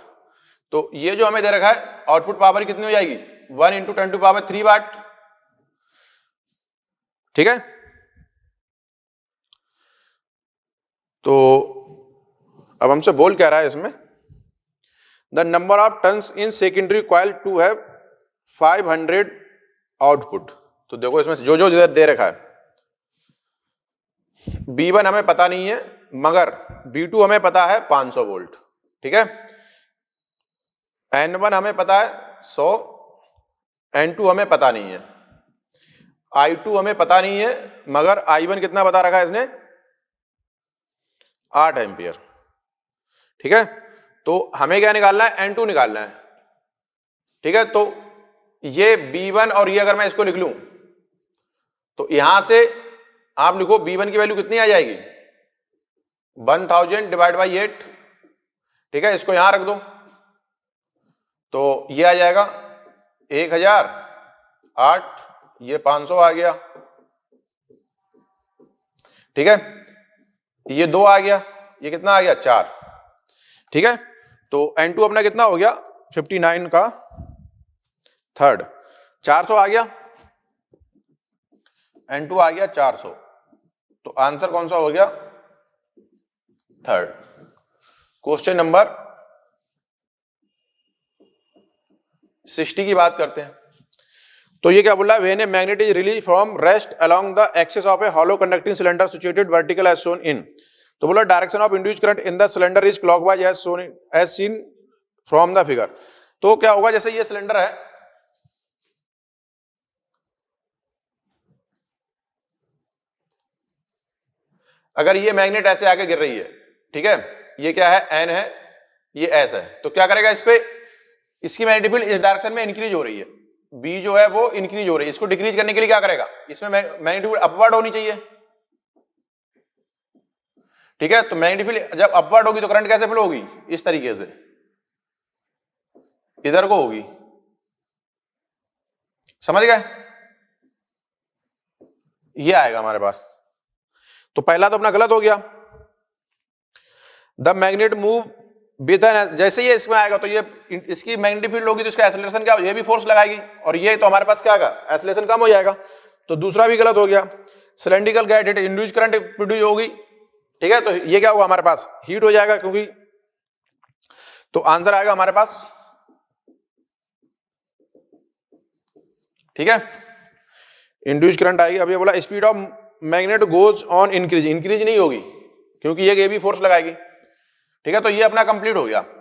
तो ये जो हमें दे रखा है आउटपुट पावर कितनी हो जाएगी? 1 इंटू 10 टू पावर 3 वाट। ठीक है, तो अब हमसे बोल क्या रहा है इसमें? The number of turns in secondary coil to have 500 output. तो देखो इसमें जो जो दे रखा है, B1 हमें पता नहीं है, मगर B2 हमें पता है 500 वोल्ट। ठीक है, N1 हमें पता है 100, N2 हमें पता नहीं है, I2 हमें पता नहीं है, मगर I1 कितना बता रखा है इसने? 8 एम्पियर। ठीक है, तो हमें क्या निकालना है? N2 निकालना है। ठीक है, तो ये B1 और ये अगर मैं इसको लिख लूं तो यहां से आप लिखो B1 की वैल्यू कितनी आ जाएगी? 1000 डिवाइड बाई 8। ठीक है, इसको यहां रख दो तो ये आ जाएगा 1008, ये 500 आ गया। ठीक है, ये 2 आ गया, ये कितना आ गया? 4। ठीक है, तो N2 अपना कितना हो गया? 59 का थर्ड, 400 आ गया, N2 आ गया 400, तो आंसर कौन सा हो गया? थर्ड। क्वेश्चन नंबर 60 की बात करते हैं। तो ये क्या बोला? When a magnet is release from rest along the axis of a hollow conducting cylinder situated vertical as shown in. तो बोला direction of induced current in the cylinder is clockwise as seen from the figure. तो क्या होगा? जैसे ये cylinder है, अगर ये मैग्नेट ऐसे आके गिर रही है, ठीक है, ये क्या है? N है, ये S है, तो क्या करेगा इस पे? इसकी मैग्नेटिक फील्ड इस डायरेक्शन में इंक्रीज हो रही है, B जो है वो इंक्रीज हो रही है, इसको डिक्रीज करने के लिए क्या करेगा? इसमें मैग्नेटिक फील्ड अपवर्ड होनी चाहिए। ठीक है, तो मैग्नेटिक फील्ड जब अपवर्ड होगी तो करंट कैसे फ्लो होगी? इस तरीके से इधर को होगी। समझ गए? ये आएगा हमारे पास। तो पहला तो अपना गलत हो गया। The magnet move with an, जैसे ये इसमें आएगा तो ये इसकी मैग्नेटिक फील्ड होगी तो इसका एक्सेलरेशन क्या हो? ये भी फोर्स लगाएगी, और ये तो हमारे पास क्या आएगा? एक्सेलरेशन कम हो जाएगा। तो दूसरा भी गलत हो गया। Cylindrical gas heat induced current produce होगी। ठीक है, तो ये क्या हुआ हमारे पास? हीट हो जाएगा, क्योंकि तो आंसर आएगा हमारे पास। ठीक है, इंड्यूस्ड करंट आएगी। अब ये बोला speed of magnet goes on increase, increase नहीं होगी क्योंकि ये भी फोर्स लगाएगी। ठीक है, तो ये अपना कंप्लीट हो गया।